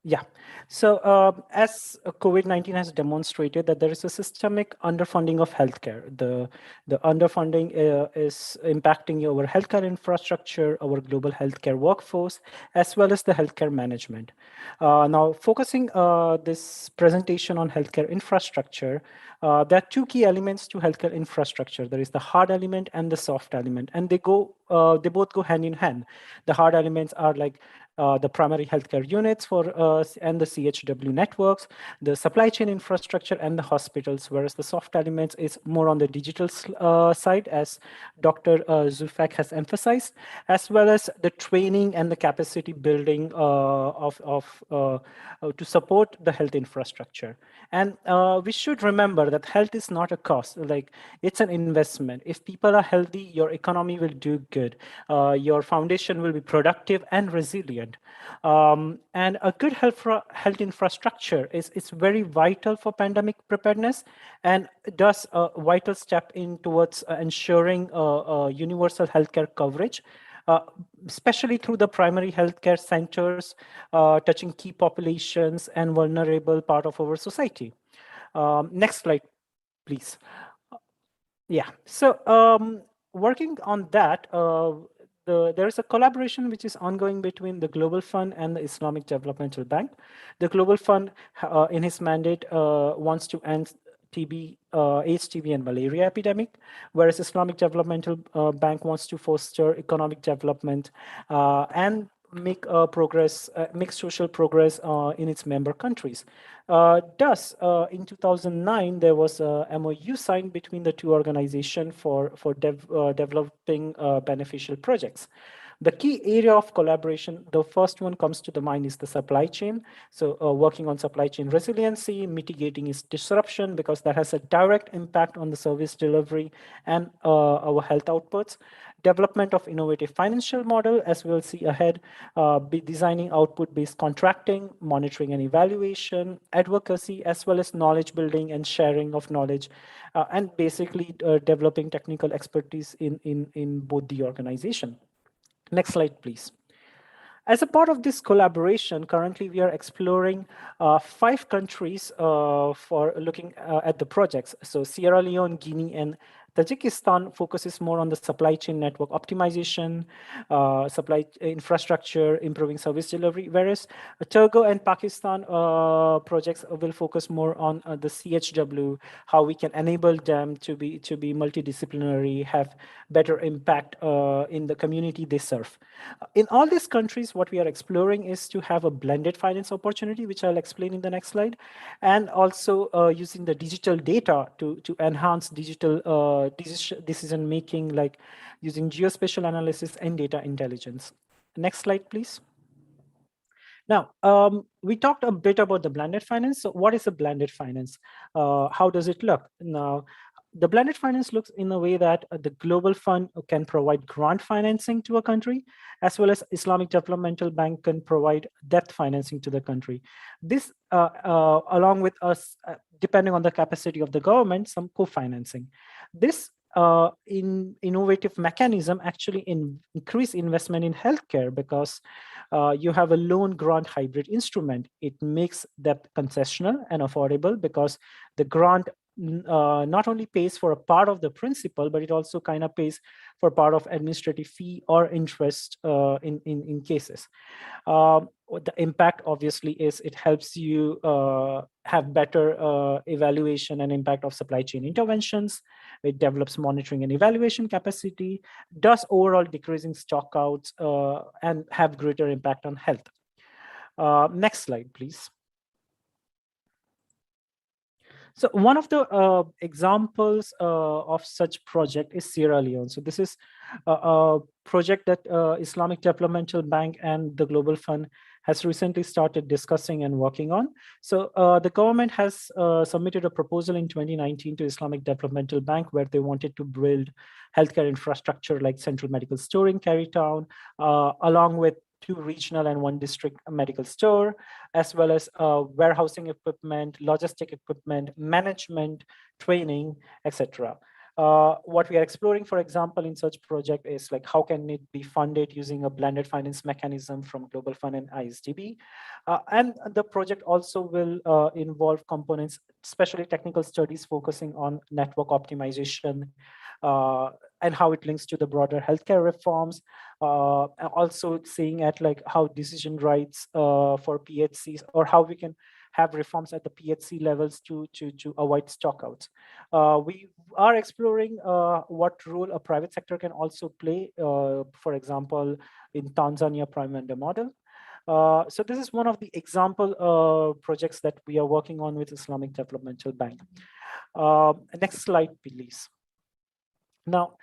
Yeah. So as COVID-19 has demonstrated that there is a systemic underfunding of healthcare. The underfunding is impacting our healthcare infrastructure, our global healthcare workforce, as well as the healthcare management. Now, focusing this presentation on healthcare infrastructure, there are two key elements to healthcare infrastructure. There is the hard element and the soft element, and they both go hand in hand. The hard elements are like the primary healthcare units and the CHW networks, the supply chain infrastructure, and the hospitals, whereas the soft elements is more on the digital side, as Dr. Zulfak has emphasized, as well as the training and the capacity building to support the health infrastructure. And we should remember that health is not a cost, like it's an investment. If people are healthy, your economy will do good. Your foundation will be productive and resilient. And a good health infrastructure is very vital for pandemic preparedness, and does a vital step in towards ensuring universal healthcare coverage, especially through the primary healthcare centers, touching key populations and vulnerable part of our society. Next slide, please. Yeah, so working on that, there is a collaboration which is ongoing between the Global Fund and the Islamic Developmental Bank. The Global Fund, in his mandate, wants to end TB, AIDS, TB, and malaria epidemic, whereas Islamic Developmental Bank wants to foster economic development and make social progress in its member countries. Thus, in 2009, there was a MOU signed between the two organizations for developing beneficial projects. The key area of collaboration, the first one comes to the mind, is the supply chain. So working on supply chain resiliency, mitigating its disruption, because that has a direct impact on the service delivery and our health outputs. Development of innovative financial model, as we'll see ahead, be designing output-based contracting, monitoring and evaluation, advocacy, as well as knowledge building and sharing of knowledge, and basically developing technical expertise in both the organization. Next slide, please. As a part of this collaboration, currently we are exploring 5 countries for looking at the projects. So Sierra Leone, Guinea, and Tajikistan focuses more on the supply chain network optimization, supply infrastructure, improving service delivery, whereas Togo and Pakistan projects will focus more on the CHW, how we can enable them to be multidisciplinary, have better impact in the community they serve. In all these countries, what we are exploring is to have a blended finance opportunity, which I'll explain in the next slide, and also using the digital data to enhance digital decision making, like using geospatial analysis and data intelligence. Next slide, please. Now, we talked a bit about the blended finance. So what is a blended finance? How does it look? Now, the blended finance looks in a way that the Global Fund can provide grant financing to a country, as well as Islamic Developmental Bank can provide debt financing to the country. This, along with us, depending on the capacity of the government, some co-financing. This innovative mechanism actually increase investment in healthcare, because you have a loan grant hybrid instrument. It makes debt concessional and affordable, because the grant not only pays for a part of the principal, but it also kind of pays for part of administrative fee or interest in cases. The impact obviously is it helps you have better evaluation and impact of supply chain interventions. It develops monitoring and evaluation capacity, does overall decreasing stockouts, and have greater impact on health. Next slide, please. So one of the examples of such project is Sierra Leone. So this is a project that Islamic Developmental Bank and the Global Fund has recently started discussing and working on. So the government has submitted a proposal in 2019 to Islamic Developmental Bank, where they wanted to build healthcare infrastructure like central medical store in Carytown, along with 2 regional and 1 district medical store, as well as warehousing equipment, logistic equipment, management, training, etc. What we are exploring, for example, in such project is like how can it be funded using a blended finance mechanism from Global Fund and ISDB. And the project also will involve components, especially technical studies focusing on network optimization, and how it links to the broader healthcare reforms. Also seeing at like how decision rights for PHCs, or how we can have reforms at the PHC levels to avoid stockouts. We are exploring what role a private sector can also play, for example, in Tanzania prime vendor model. So this is one of the example projects that we are working on with Islamic Developmental Bank. Next slide, please. Now,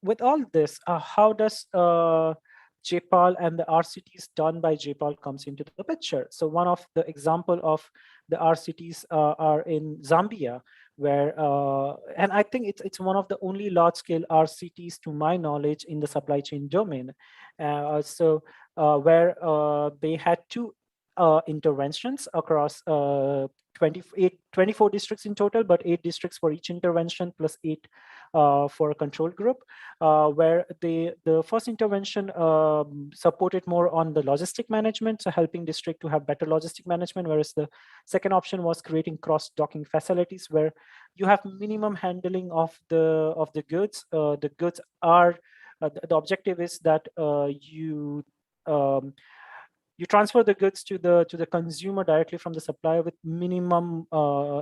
with all this, how does JPAL and the RCTs done by JPAL comes into the picture? So one of the example of the RCTs are in Zambia, where, and I think it's one of the only large-scale RCTs to my knowledge in the supply chain domain. Where they had two interventions across 24 districts in total, but 8 districts for each intervention plus 8 for a control group, where the first intervention supported more on the logistic management, so helping district to have better logistic management, whereas the second option was creating cross-docking facilities where you have minimum handling of the goods. The goods are the objective is that you transfer the goods to the consumer directly from the supplier with minimum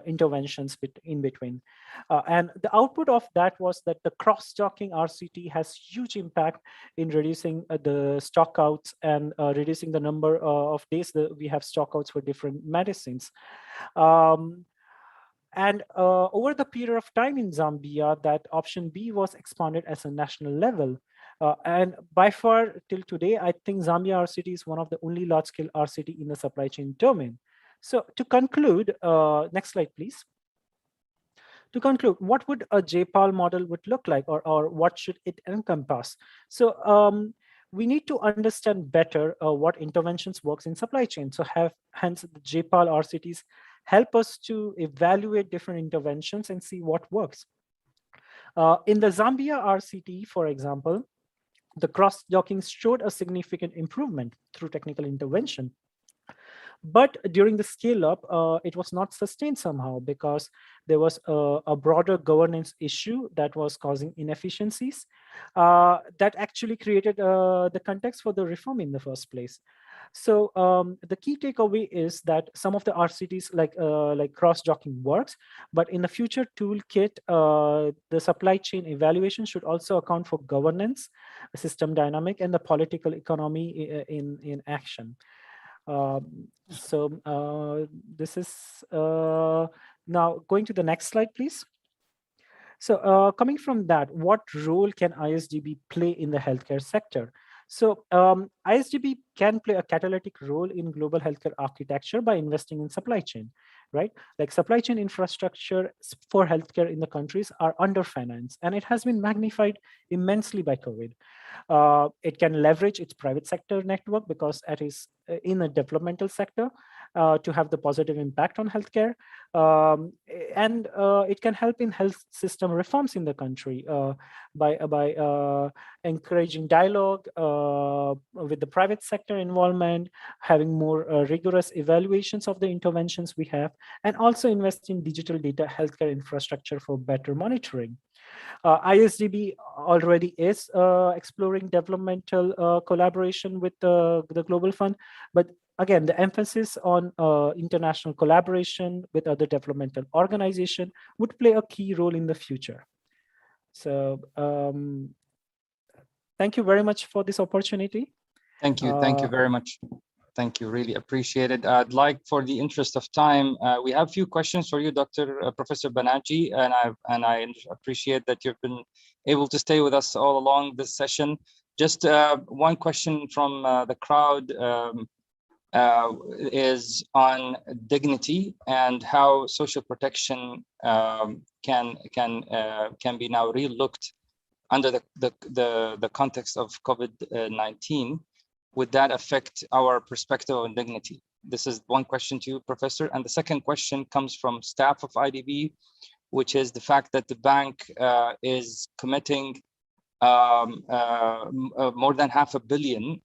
interventions in between. And the output of that was that the cross-docking RCT has huge impact in reducing the stockouts and reducing the number of days that we have stockouts for different medicines. And over the period of time in Zambia, that option B was expanded as a national level. And by far till today, I think Zambia RCT is one of the only large-scale RCT in the supply chain domain. So to conclude, next slide, please. To conclude, what would a JPAL model would look like, or what should it encompass? So we need to understand better what interventions works in supply chain. So hence the JPAL RCTs help us to evaluate different interventions and see what works. In the Zambia RCT, for example, the cross-docking showed a significant improvement through technical intervention. But during the scale-up, it was not sustained somehow because there was a broader governance issue that was causing inefficiencies that actually created the context for the reform in the first place. So the key takeaway is that some of the RCTs like cross-docking works, but in the future toolkit, the supply chain evaluation should also account for governance, system dynamic, and the political economy in action. This is now going to the next slide, please. So coming from that, what role can ISDB play in the healthcare sector? So ISDB can play a catalytic role in global healthcare architecture by investing in supply chain, right? Like supply chain infrastructure for healthcare in the countries are underfinanced, and it has been magnified immensely by COVID. It can leverage its private sector network because it is in a developmental sector to have the positive impact on healthcare. And it can help in health system reforms in the country by encouraging dialogue with the private sector involvement, having more rigorous evaluations of the interventions we have, and also invest in digital data healthcare infrastructure for better monitoring. ISDB already is exploring developmental collaboration with the Global Fund, but again, the emphasis on international collaboration with other developmental organizations would play a key role in the future. So thank you very much for this opportunity. Thank you. Thank you very much. Thank you. Really appreciate it. I'd like, for the interest of time, we have a few questions for you, Professor Banaji, and I appreciate that you've been able to stay with us all along this session. Just one question from the crowd is on dignity and how social protection can be now relooked under the context of COVID-19. Would that affect our perspective on dignity? This is one question to you, Professor. And the second question comes from staff of IDB. which is the fact that the bank is committing more than $500 million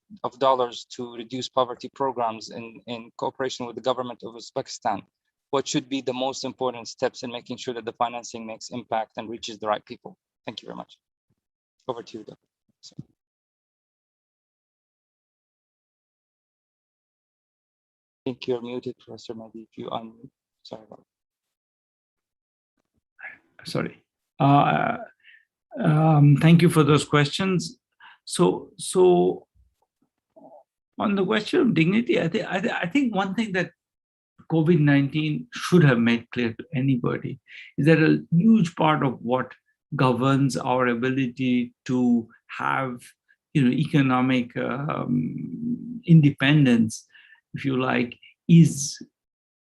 to reduce poverty programs in cooperation with the government of Uzbekistan. What should be the most important steps in making sure that the financing makes impact and reaches the right people? Thank you very much. Over to you, Dr. I think you're muted, Professor. Maybe if you unmute. Sorry about that. Sorry. Thank you for those questions. So on the question of dignity, I think one thing that COVID-19 should have made clear to anybody is that a huge part of what governs our ability to have, economic independence, if you like, is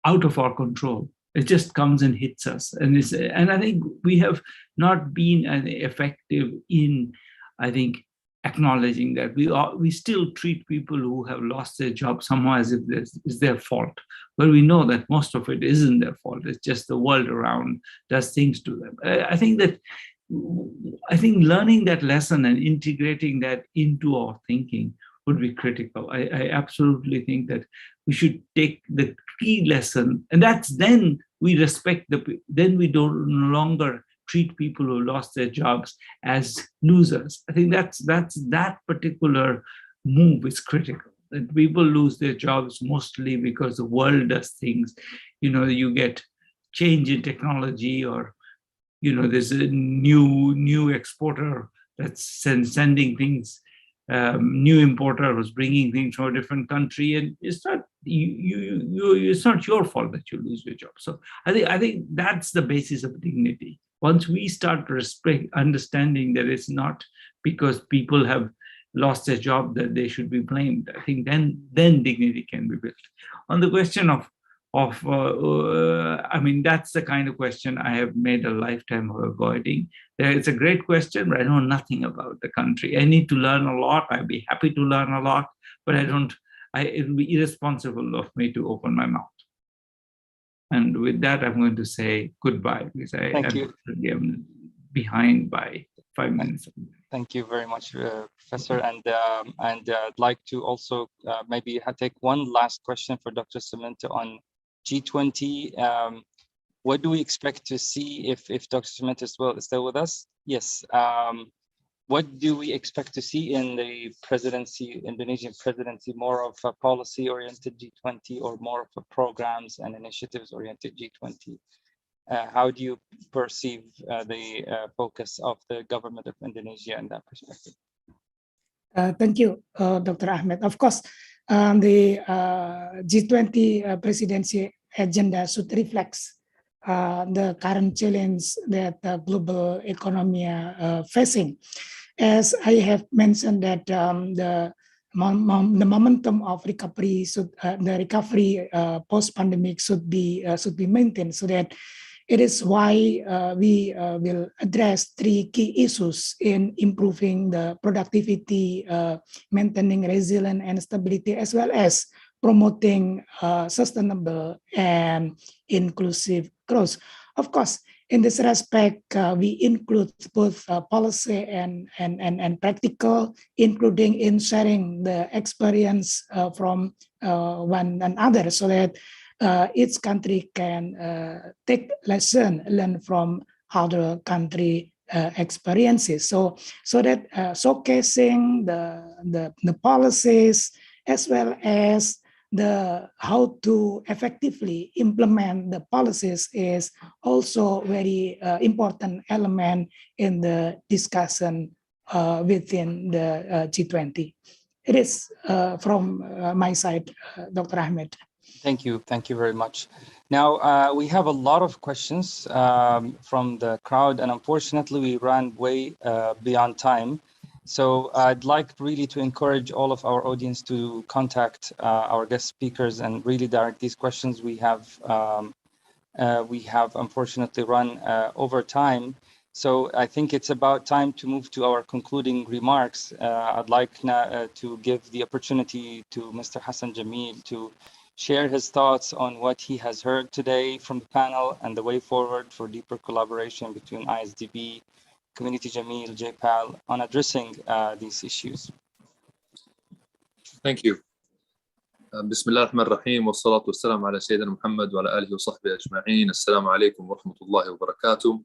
out of our control. It just comes and hits us, and I think we have not been effective in, acknowledging that we still treat people who have lost their job somehow as if it's their fault. But we know that most of it isn't their fault. It's just the world around does things to them. I think learning that lesson and integrating that into our thinking would be critical. I absolutely think that we should take the key lesson, and that's then we respect then we don't no longer treat people who lost their jobs as losers. I think that particular move is critical. That people lose their jobs mostly because the world does things. You get change in technology, or there's a new exporter that's sending things. New importer was bringing things from a different country, and it's not it's not your fault that you lose your job. So I think that's the basis of dignity. Once we start understanding that it's not because people have lost their job that they should be blamed, I think then dignity can be built. On the question of that's the kind of question I have made a lifetime of avoiding. It's a great question, but I know nothing about the country. I need to learn a lot. I'd be happy to learn a lot, but it would be irresponsible of me to open my mouth. And with that, I'm going to say goodbye, because I'm behind by 5 minutes. Thank you very much, Professor. And I'd like to also maybe take one last question for Dr. Samantha on G20. What do we expect to see if Dr. Samantha is still with us? Yes. What do we expect to see in the presidency, Indonesian presidency, more of a policy-oriented G20 or more of a programs and initiatives-oriented G20? How do you perceive the focus of the government of Indonesia in that perspective? Thank you, Dr. Ahmed. Of course, the G20 presidency agenda should reflect the current challenge that the global economy are facing. As I have mentioned that the momentum of recovery post-pandemic should be maintained, so that it is why we will address 3 key issues in improving the productivity, maintaining resilience and stability, as well as promoting sustainable and inclusive growth. Of course, in this respect, we include both policy and practical, including in sharing the experience from one another, so that each country can take learn from other country experiences. So that showcasing the policies as well as how to effectively implement the policies is also very important element in the discussion within the G20. It is from my side, Dr. Ahmed. Thank you very much. Now we have a lot of questions from the crowd, and unfortunately we ran way beyond time. So I'd like really to encourage all of our audience to contact our guest speakers and really direct these questions. We have unfortunately run over time. So I think it's about time to move to our concluding remarks. I'd like now to give the opportunity to Mr. Hassan Jamil to share his thoughts on what he has heard today from the panel and the way forward for deeper collaboration between ISDB, Community Jameel, JPAL on addressing these issues. Thank you. بسم الله الرحمن الرحيم والصلاة والسلام على سيدنا محمد وعلى آله وصحبه أجمعين. السلام عليكم ورحمة الله وبركاته.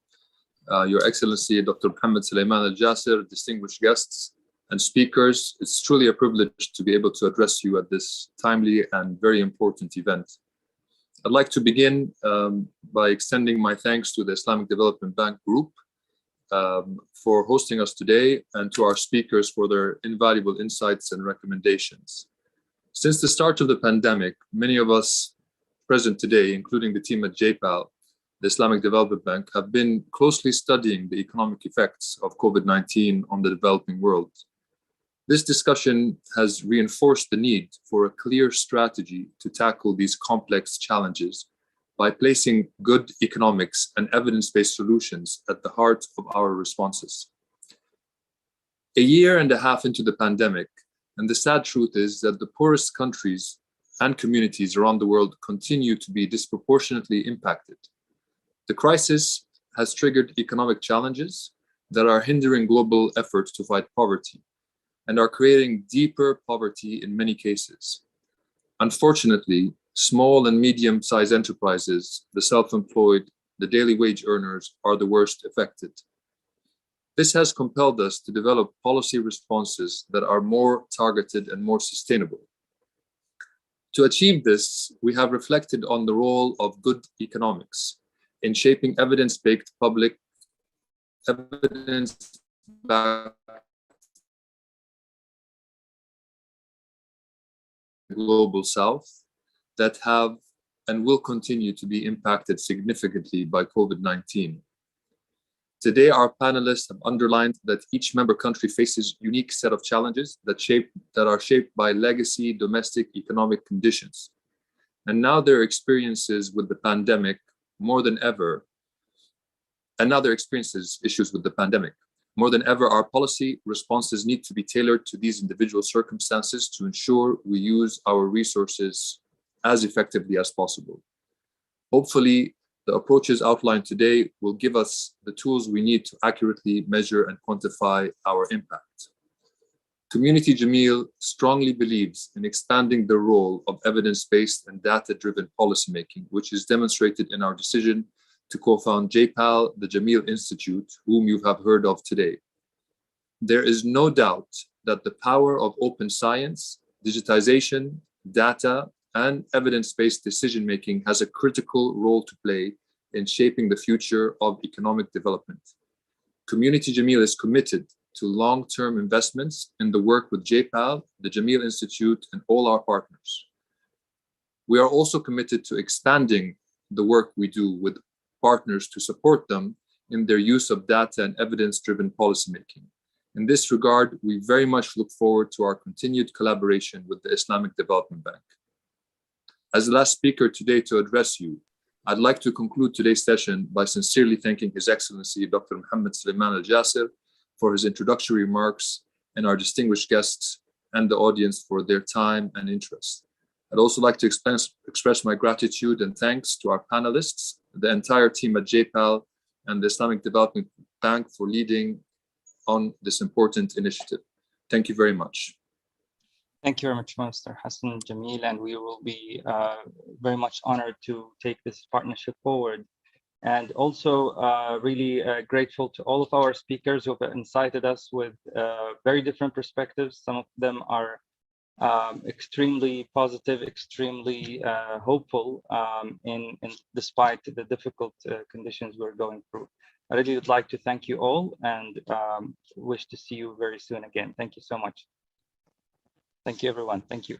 Your Excellency, Dr. Mohammed Sulaiman Al-Jasir, distinguished guests and speakers, it's truly a privilege to be able to address you at this timely and very important event. I'd like to begin by extending my thanks to the Islamic Development Bank Group for hosting us today and to our speakers for their invaluable insights and recommendations. Since the start of the pandemic, many of us present today, including the team at JPAL, the Islamic Development Bank, have been closely studying the economic effects of COVID-19 on the developing world. This discussion has reinforced the need for a clear strategy to tackle these complex challenges by placing good economics and evidence-based solutions at the heart of our responses. A year and a half into the pandemic, and the sad truth is that the poorest countries and communities around the world continue to be disproportionately impacted. The crisis has triggered economic challenges that are hindering global efforts to fight poverty and are creating deeper poverty in many cases. Unfortunately, small and medium-sized enterprises, the self-employed, the daily wage earners are the worst affected. This has compelled us to develop policy responses that are more targeted and more sustainable. To achieve this, we have reflected on the role of good economics in shaping evidence-based public global South that have and will continue to be impacted significantly by COVID-19. Today, our panelists have underlined that each member country faces a unique set of challenges that are shaped by legacy domestic economic conditions. And now their experiences with the pandemic more than ever, issues with the pandemic. More than ever, our policy responses need to be tailored to these individual circumstances to ensure we use our resources as effectively as possible. Hopefully, the approaches outlined today will give us the tools we need to accurately measure and quantify our impact. Community Jameel strongly believes in expanding the role of evidence-based and data-driven policymaking, which is demonstrated in our decision to co-found JPAL, the Jameel Institute, whom you have heard of today. There is no doubt that the power of open science, digitization, data, and evidence-based decision-making has a critical role to play in shaping the future of economic development. Community Jameel is committed to long-term investments in the work with JPAL, the Jameel Institute, and all our partners. We are also committed to expanding the work we do with partners to support them in their use of data and evidence-driven policymaking. In this regard, we very much look forward to our continued collaboration with the Islamic Development Bank. As the last speaker today to address you, I'd like to conclude today's session by sincerely thanking His Excellency Dr. Mohammed Sulaiman Al-Jasir for his introductory remarks and our distinguished guests and the audience for their time and interest. I'd also like to express my gratitude and thanks to our panelists, the entire team at JPAL and the Islamic Development Bank for leading on this important initiative. Thank you very much. Thank you very much, Mr. Hassan Jameel, and we will be very much honored to take this partnership forward. And also really grateful to all of our speakers who have incited us with very different perspectives. Some of them are extremely positive, extremely hopeful despite the difficult conditions we're going through. I really would like to thank you all and wish to see you very soon again. Thank you so much. Thank you, everyone. Thank you.